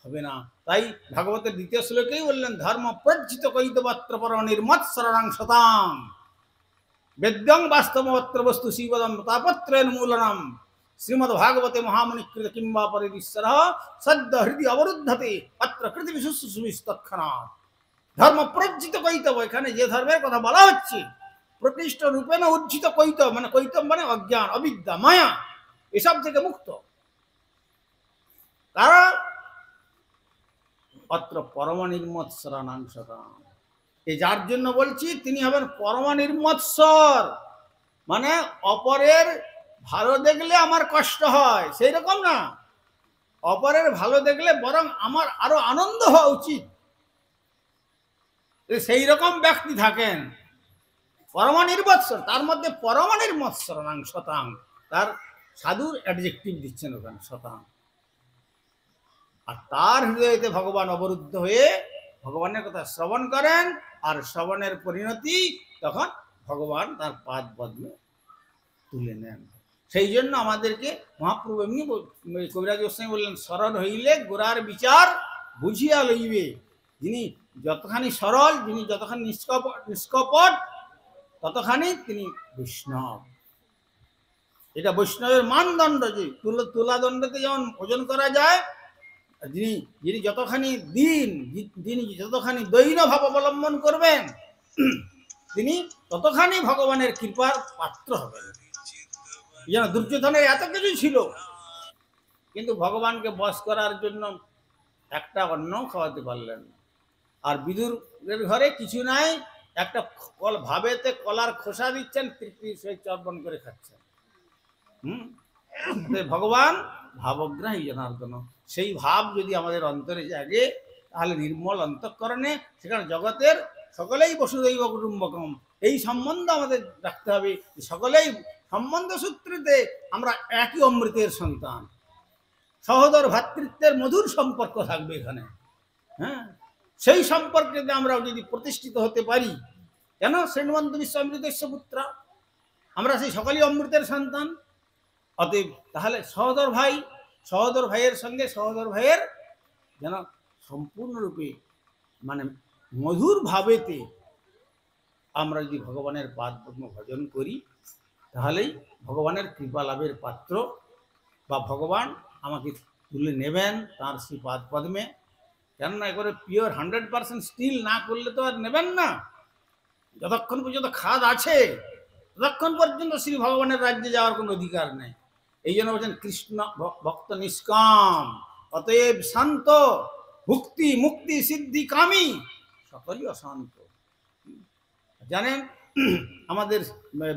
হবে না। তাই ভাগবতের দ্বিতীয় শ্লোকেই বললেন ধর্ম প্রজ্জিত কৈতবত্র পর নির্মৎসরণাং শতাং বেদ্যং বাস্তবত্র বস্তু শিবদম তাপত্রের মূলনম শ্রীমদ ভাগবতে মহামণিকৃত কিংবা পরিদীশ্বর সদ্য হৃদয় অবরুদ্ধতে অত্র কৃতি শুশ্রূষুবিস্তৎক্ষণাৎ। ধর্ম প্রজ্জিত কৈতব, এখানে যে ধর্মের কথা বলা হচ্ছে প্রকৃষ্ট রূপে না উজ্জিত কৈতব, মানে কৈতব মানে অজ্ঞান, অবিদ্যা, মায়া, এসব থেকে মুক্ত। কারণ অত্র পরম নির্মৎসরানাং শতাং, এই যার জন্য বলছি তিনি হবেন পরম নির্মৎসর, মানে অপরের ভালো দেখলে আমার কষ্ট হয় সেই রকম না, অপরের ভালো দেখলে বরং আমার আরো আনন্দ হওয়া উচিত, সেই রকম ব্যক্তি থাকেন পরম নির্মৎসর। তার মধ্যে পরম নির্মৎসরানাং শতাং, তার সাধুর অ্যাডজেক্টিভ দিচ্ছেন ওখানে শতাং। আর তার হৃদয়তে ভগবান অবরুদ্ধ হয়ে ভগবানের কথা শ্রবণ করেন, আর শ্রবণের পরিণতি তখন ভগবান তার পাদ পদ্মে তুলে নেন। সেই জন্য আমাদেরকে মহাপ্রভু এমনি কবিরাজ গোস্বামী বললেন সরল হইলে গোড়ার বিচার বুঝিয়া লইবে। যিনি যতখানি সরল, যিনি যতখানি নিষ্কপট ততখানি তিনি বৈষ্ণব। এটা বৈষ্ণবের মানদণ্ড, যে তুলাদণ্ডতে যেমন ওজন করা যায়, যিনি যিনি যতখানি যিনি যতখানি দৈন ভাব অবলম্বন করবেন তিনি ততখানি ভগবানের কৃপার পাত্র হবেন। যেন দুর্যোধনের এত কিছু ছিল, কিন্তু ভগবানকে বশ করার জন্য একটা অন্ন খাওয়াতে পারলেন। আর বিদুরের ঘরে কিছু নাই, একটা ভাবেতে কলার খোসা দিচ্ছেন, তৃপ্তি সেই চর্পণ করে খাচ্ছেন। ভগবান ভাবগ্রাহী জনার্দন, সেই ভাব যদি আমাদের অন্তরে জাগে তাহলে নির্মল অন্তঃকরণে সেখানে জগতের সকলেই বসুধৈব কুটুম্বকম, এই সম্বন্ধ আমাদের রাখতে হবে। সকলেই সম্বন্ধ সূত্রেতে আমরা একই অমৃতের সন্তান, সহোদর ভ্রাতৃত্বের মধুর সম্পর্ক থাকবে এখানে। হ্যাঁ, সেই সম্পর্কে আমরা যদি প্রতিষ্ঠিত হতে পারি, কেন শ্রীমন্ত বিশ্বামৃতেশ্ব পুত্রা, আমরা সেই সকলেই অমৃতের সন্তান। অতএব তাহলে সহোদর ভাইয়ের সঙ্গে সহোদর ভাইয়ের যেন সম্পূর্ণরূপে মানে মধুর ভাবেতে আমরা যদি ভগবানের পাদ পদ্ম ভজন করি, তাহলেই ভগবানের কৃপা লাভের পাত্র, বা ভগবান আমাকে তুলে নেবেন তার সেই পাদ পদ্মে। কেননা একবারে পিওর 100% স্টিল না করলে তো আর নেবেন না। যতক্ষণ পর্যন্ত খাদ আছে ততক্ষণ পর্যন্ত শ্রী ভগবানের রাজ্যে যাওয়ার কোনো অধিকার নেই। এই জন্য বলছেন কৃষ্ণ ভক্ত নিষ্কাম, অতএব শান্ত, ভুক্তি মুক্তি সিদ্ধি কামী সকলই অশান্ত। জানেন আমাদের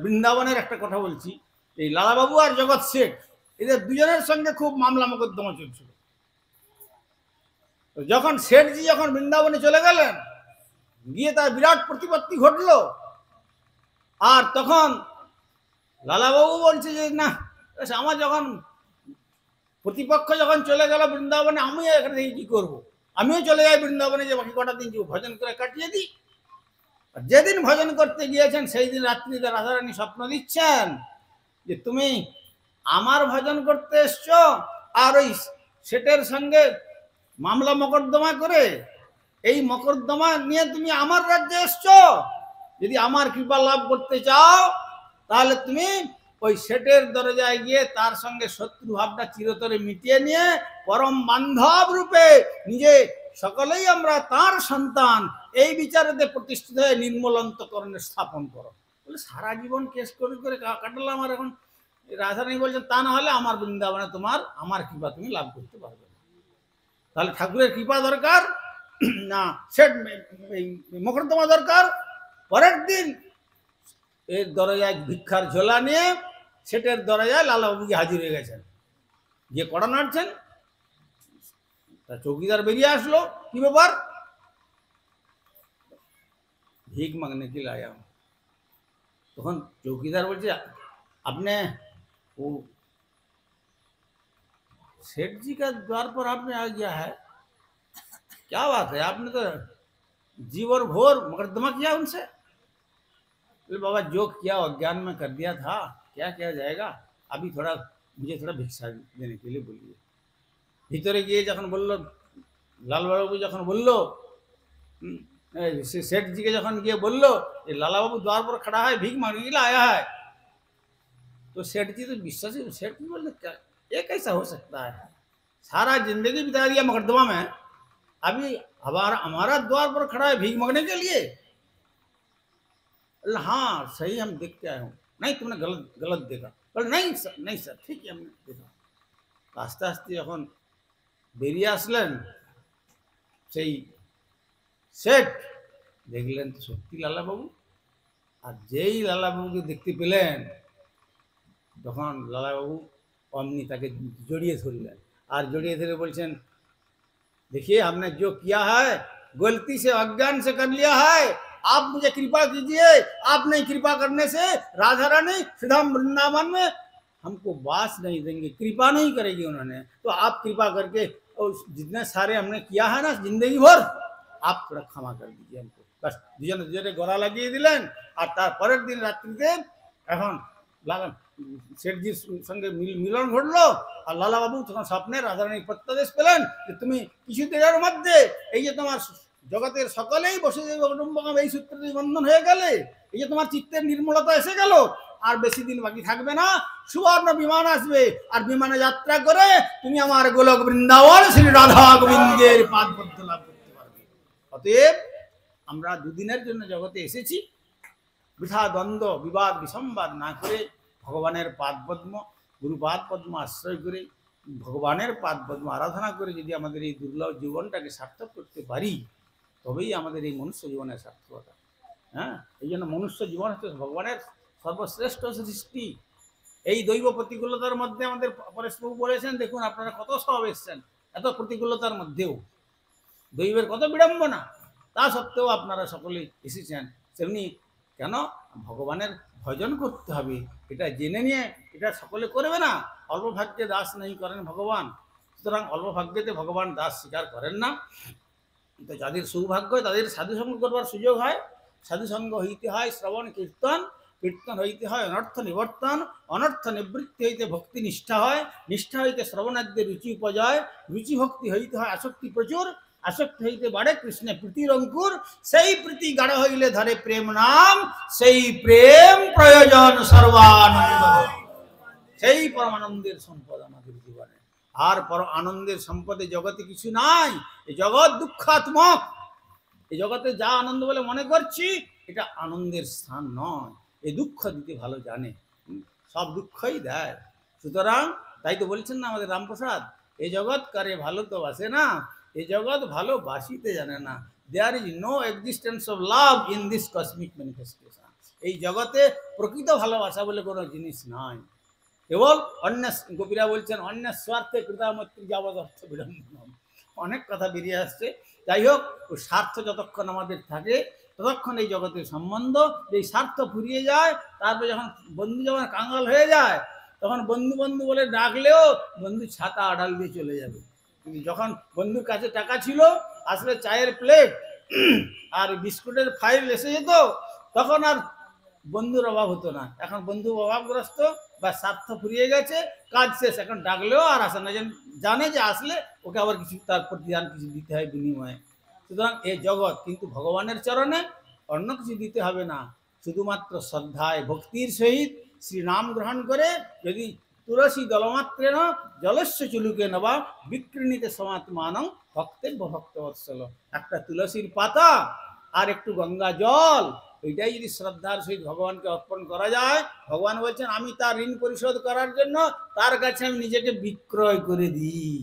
বৃন্দাবনের একটা কথা বলছি, এই লালাবাবু আর জগৎ শেঠ এদের দুজনের সঙ্গে খুব মামলা মোকদ্দমা চলছিল। যখন শেঠজি যখন বৃন্দাবনে চলে গেলেন, গিয়ে তার বিরাট প্রতিপত্তি ঘটলো, আর তখন লালাবাবু বলছে যে না, আমার যখন প্রতিপক্ষ যখন চলে গেল বৃন্দাবনে, আমি এখানে থেকে কি করবো, আমিও চলে যাই বৃন্দাবনে, যে বাকি কটা দিন ভজন করে কাটিয়ে দিই। যেদিন ভজন করতে গিয়েছেন সেই দিন রাত্রিতে রাধারানী স্বপ্ন দিচ্ছেন যে তুমি আমার ভজন করতে এসছো, আর ওই শেঠের সঙ্গে মামলা মকদ্দমা করে এই মকদ্দমা নিয়ে তুমি আমার রাজ্যে এসছো। যদি আমার কৃপা লাভ করতে চাও তাহলে তুমি ওই শেঠের দরজায় গিয়ে তার সঙ্গে শত্রু ভাবটা চিরতরে মিটিয়ে নিয়ে পরম বান্ধব রূপে নিজে সকলেই আমরা তার সন্তান এই বিচারেতে প্রতিষ্ঠিত হয়ে নির্মল অন্তঃকরণে স্থাপন করো। বলে সারা জীবন কেস করে করে কাটালাম, আর এখন রাধারানী বলছেন তা না হলে আমার বৃন্দাবনে আমার কৃপা তুমি লাভ করতে পারবে না। তাহলে ঠাকুরের কৃপা দরকার না শেঠ মকদ্দমা দরকার? পরের দিন এর দরজায় ভিক্ষার ঝোলা নিয়ে শেঠের দরজায় লালাবাবুকে হাজির হয়ে গেছেন, গিয়ে কড়া নাড়ছেন। তা চৌকিদার বেরিয়ে আসলো, কি ব্যাপার? ভিক মাগনে কি লায়া। তখন চৌকিদার বলছে আপনি वो सेठ जी का द्वार पर आपने आ गया है, क्या बात है, आपने तो जीव और भोर मुकदमा किया उनसे? बाबा जो किया अज्ञान में कर दिया था, क्या किया जाएगा, अभी थोड़ा मुझे थोड़ा भिक्षा देने के लिए बोलिए। ভিতরে গিয়ে যখন বলল লালবাবু যখন বললো, सेठ जी के जखन गए बोलो ये लाला बाबू द्वार पर खड़ा है, भीख मांगने के लिए आया है, तो सेठ जी तो विश्वास ही, सेठ जी बोले क्या ये कैसा हो सकता है, सारा जिंदगी बिता दिया मुकदमा में, अभी हमारा हमारा द्वार पर खड़ा है भीख मांगने के लिए। हाँ सही, हम देख के आए हूँ। नहीं तुमने गलत गलत देखा। बोले नहीं सर, नहीं सर ठीक है हमने देखा। आस्ते आस्ते যখন বেরিয়ে আসলেন সেই সেठ দেখলেন তো সত্যি লালাবাবু। আর যেই লালাবাবুকে দেখতে পেলেন তখন লালাবাবু অমনি তাকে জড়িয়ে ধরলেন, আর জড়িয়ে ধরে বলছেন देखिए हमने जो किया है गलती से अज्ञान से कर लिया है, आप मुझे कृपा कीजिए, आप नहीं कृपा करने से राधा रानी श्रीधाम वृंदावन में हमको वास नहीं देंगे, कृपा नहीं करेगी उन्होंने, तो आप कृपा करके और जितने सारे हमने किया है ना जिंदगी भर आप थोड़ा क्षमा कर दीजिए हमको। बस দুজনে দুজনে গলা লাগিয়ে দিলেন। আর তার পরের দিন রাত্রিতে এখন শেঠজির সঙ্গে মিলন ঘটলো, আর লালাবাবু তখন স্বপ্নে রাধারানীর প্রত্যাদেশ পেলেন যে তুমি কিছুদিনের মধ্যে এই যে তোমার জগতের সকলেই বসে যাবে কুটুম্বকম এই সূত্রে বন্ধন হয়ে গেলে, এই যে তোমার চিত্তের নির্মলতা এসে গেল, আর বেশি দিন বাকি থাকবে না, সুবর্ণ বিমান আসবে, আর বিমানে যাত্রা করে তুমি আমার গোলক বৃন্দাবন শ্রী রাধা গোবিন্দের পাদপদ্ম লাভ করতে পারবে। অতএব আমরা দুদিনের জন্য জগতে এসেছি, বৃথা দ্বন্দ্ব বিবাদ বিসম্বাদ না করে ভগবানের পাদপদ্ম গুরুপাদ পদ্ম আশ্রয় করে ভগবানের পাদপদ্ম আরাধনা করে যদি আমাদের এই দুর্লভ জীবনটাকে সার্থক করতে পারি, তবেই আমাদের এই মনুষ্য জীবনের সার্থকতা। হ্যাঁ, এই জন্য মনুষ্য জীবন হচ্ছে ভগবানের সর্বশ্রেষ্ঠ সৃষ্টি। এই দৈব প্রতিকূলতার মধ্যে আমাদের পরেশবাবু বলেছেন, দেখুন আপনারা কত সব এসছেন, এত প্রতিকূলতার মধ্যেও দৈবের কত বিড়ম্বনা, তা সত্ত্বেও আপনারা সকলেই এসেছেন। তেমনি কেন ভগবানের ভজন করতে হবে এটা জেনে নিয়ে এটা সকলে করবে না। অল্প ভাগ্যে দাস নেই করেন ভগবান, সুতরাং অল্প ভাগ্যেতে ভগবান দাস স্বীকার করেন না। তো যাদের সৌভাগ্য তাদের সাধুসঙ্গ করবার সুযোগ হয়, সাধুসঙ্গ হইতে হয় শ্রবণ কীর্তন, কীর্তন হইতে হয় অনর্থ নিবর্তন, অনর্থ নিবৃত্তি হইতে ভক্তি নিষ্ঠা হয়, নিষ্ঠা হইতে শ্রবণাদ্যে রুচি উপজয়, রুচি ভক্তি হইতে হয় আসক্তি প্রচুর, আসক্তি হইতে বাড়ে কৃষ্ণে প্রীতির অঙ্কুর, সেই প্রীতি গাঢ় হইলে ধরে প্রেম নাম, সেই প্রেম প্রয়োজন সর্বানন্দ, সেই পরমানন্দের সম্পদ আমাদের জীবনে। আর পর আনন্দের সম্পদে জগতে কিছু নাই, এই জগৎ দুঃখাত্মক, এই জগতে যা আনন্দ বলে মনে করছি এটা আনন্দের স্থান নয়, এই দুঃখ দিতে ভালো জানে, সব দুঃখই দেয়। সুতরাং তাই তো বলছেন না আমাদের রামপ্রসাদ, এই জগৎ কারে ভালো তো বাসে না, এই জগৎ ভালোবাসিতে জানে না। There is no existence of love in this cosmic manifestation. এই জগতে প্রকৃত ভালোবাসা বলে কোনো জিনিস নাই, কেবল অন্য গোপীরা বলছেন অন্য স্বার্থে কৃতামৈত্রী যাবৎ অর্থ বিড়ম্বন, অনেক কথা বেরিয়ে আসছে। যাই হোক, ওই স্বার্থ যতক্ষণ আমাদের থাকে ততক্ষণ এই জগতের সম্বন্ধ, এই স্বার্থ ফুরিয়ে যায়, তারপরে যখন বন্ধু যখন কাঙ্গাল হয়ে যায় তখন বন্ধু বন্ধু বলে ডাকলেও বন্ধু ছাতা আড়াল দিয়ে চলে যাবে। কিন্তু যখন বন্ধুর কাছে টাকা ছিল, আসলে চায়ের প্লেট আর বিস্কুটের ফাইল এসে যেত, তখন আর বন্ধুর অভাব হতো না। এখন বন্ধু অভাবগ্রস্ত বা স্বার্থ ফুরিয়ে গেছে, কাজ শেষ, এখন ডাকলেও আর আসে না, জানে যে আসলে ওকে আবার কিছু তার প্রতিদান কিছু দিতে হয় বিনিময়ে। সুতরাং এই জগৎ কিন্তু ভগবানের চরণে, অন্য কিছু দিতে হবে না, শুধুমাত্র শ্রদ্ধায় ভক্তির সহিত শ্রীনাম গ্রহণ করে যদি তুলসী দলমাত্রেণ জলস্য চুলুকে নবা বিকৃণীতে সমাত্মানং ভক্তেব্য ভক্তবৎসল, একটা তুলসীর পাতা আর একটু গঙ্গা জল, এইটাই যদি শ্রদ্ধার সহিত ভগবানকে অর্পণ করা যায়, ভগবান বলছেন আমি তার ঋণ পরিশোধ করার জন্য তার কাছে আমি নিজেকে বিক্রয় করে দিই।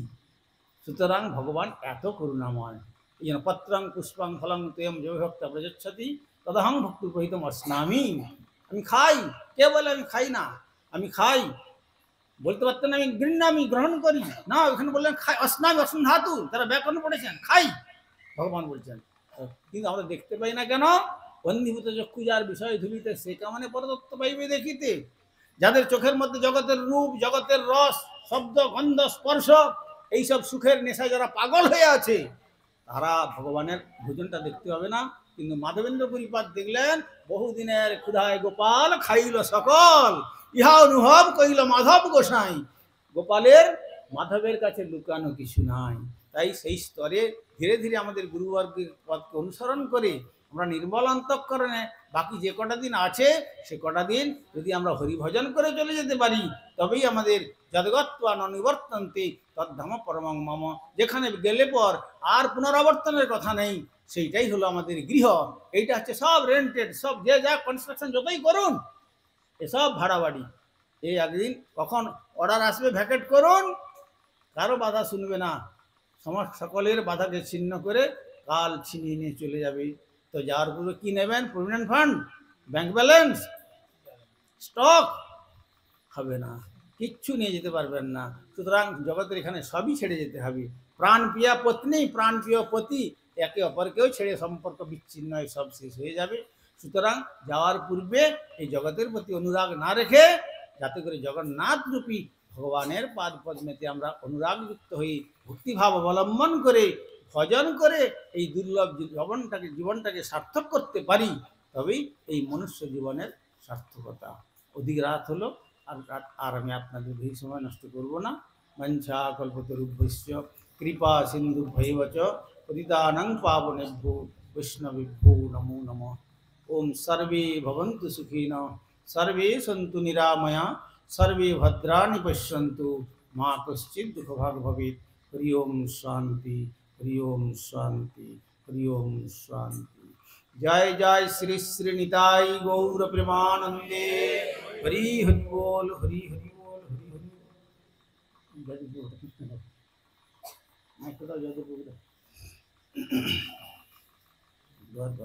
সুতরাং ভগবান এত করুণাময়। এই জন্য পত্রং পুষ্পং ফলং তেম যে ভক্ত প্রযচ্ছতি তদহং ভক্তিপহিতম অস্নামি, আমি খাই, কে বলে আমি খাই না, আমি খাই বলতে পারতেন আমি ঘৃণামি গ্রহণ করি না, ওখানে বললেন খাই, অস্নামি অসন ধাতু, তারা ব্যাকরণ পড়েছেন, খাই ভগবান বলছেন। কিন্তু আমরা দেখতে পাই না কেন? বন্ধীভূত চক্ষু যার বিষয় ধুলিতে সে কেমনে পরতত্ত্ব পাইবে দেখিতে। যাদের চোখের মধ্যে জগতের রূপ, জগতের রস, শব্দ, গন্ধ, স্পর্শ, এইসব সুখের নেশায় যারা পাগল হয়ে আছে, তারা ভগবানের ভোজনটা দেখতে হবে না। কিন্তু মাধবেন্দ্র পুরীপাদ দেখলেন বহুদিনের ক্ষুধায় গোপাল খাইল সকল, ইহা অনুভব কইল মাধব গোসাই, গোপালের মাধবের কাছে লুকানো কিছু নাই। তাই সেই স্তরে ধীরে ধীরে আমাদের গুরুবর্গের পথকে অনুসরণ করে আমরা নির্মল অন্তঃকরণে বাকি যে কটা দিন আছে সে কটা দিন যদি আমরা হরিভজন করে চলে যেতে পারি, তবেই আমাদের যদ্গত্বা ন নিবর্তন্তে তদ্ধাম পরমং মম, যেখানে গেলে পর আর পুনরাবর্তনের কথা নেই, সেইটাই হলো আমাদের গৃহ। এইটা হচ্ছে সব রেন্টেড, সব যে যা কনস্ট্রাকশন যতই করুন এসব ভাড়া বাড়ি। এই একদিন কখন অর্ডার আসবে ভ্যাকেট করুন, কারো বাধা শুনবে না, সকলের বাধাকে ছিন্ন করে কাল ছিনিয়ে নিয়ে চলে যাবে। তো যাওয়ার পূর্বে কী নেবেন? Provident fund, bank balance, stock হবে না, কিচ্ছু নিয়ে যেতে পারবেন না। সুতরাং জগতের এখানে সবই ছেড়ে যেতে হবে। প্রাণ প্রিয়া পত্নী, প্রাণ প্রিয় পতি, একে অপরকেও ছেড়ে সম্পর্ক বিচ্ছিন্ন সব শেষ হয়ে যাবে। সুতরাং যাওয়ার পূর্বে এই জগতের প্রতি অনুরাগ না রেখে যাতে করে জগন্নাথ রূপী ভগবানের পাদ পদ্মেতে আমরা অনুরাগযুক্ত হয়ে ভক্তিভাব অবলম্বন করে ভজন করে এই দুর্লভ জীবনটাকে সার্থক করতে পারি, তবেই এই মনুষ্য জীবনের সার্থকতা। অধিক রাত হলো, আর আমি আপনাদের এই সময় নষ্ট করব না। মঞ্চা কল্পতরুভ্যশ্চ কৃপা সিন্ধু ভৈবচ পতিতানাং পাবনেভ্যো বৈষ্ণবেভ্যো নমো নমঃ। ওম সর্বে ভবন্তু সুখিনঃ, সর্বে সন্তু নিরাময়া, সর্বে ভদ্রাণি পশ্যন্তু, মা কশ্চিৎ দুঃখভাগ ভবেৎ। হরি ওম শান্তি, হরি ওম শান্তি, হরি ওম শান্তি। জয় জয় শ্রী শ্রী নিতাই গৌর প্রেমানন্দে। হরি হরি বল, হরি হরি বল, হরি হরি বল। জয়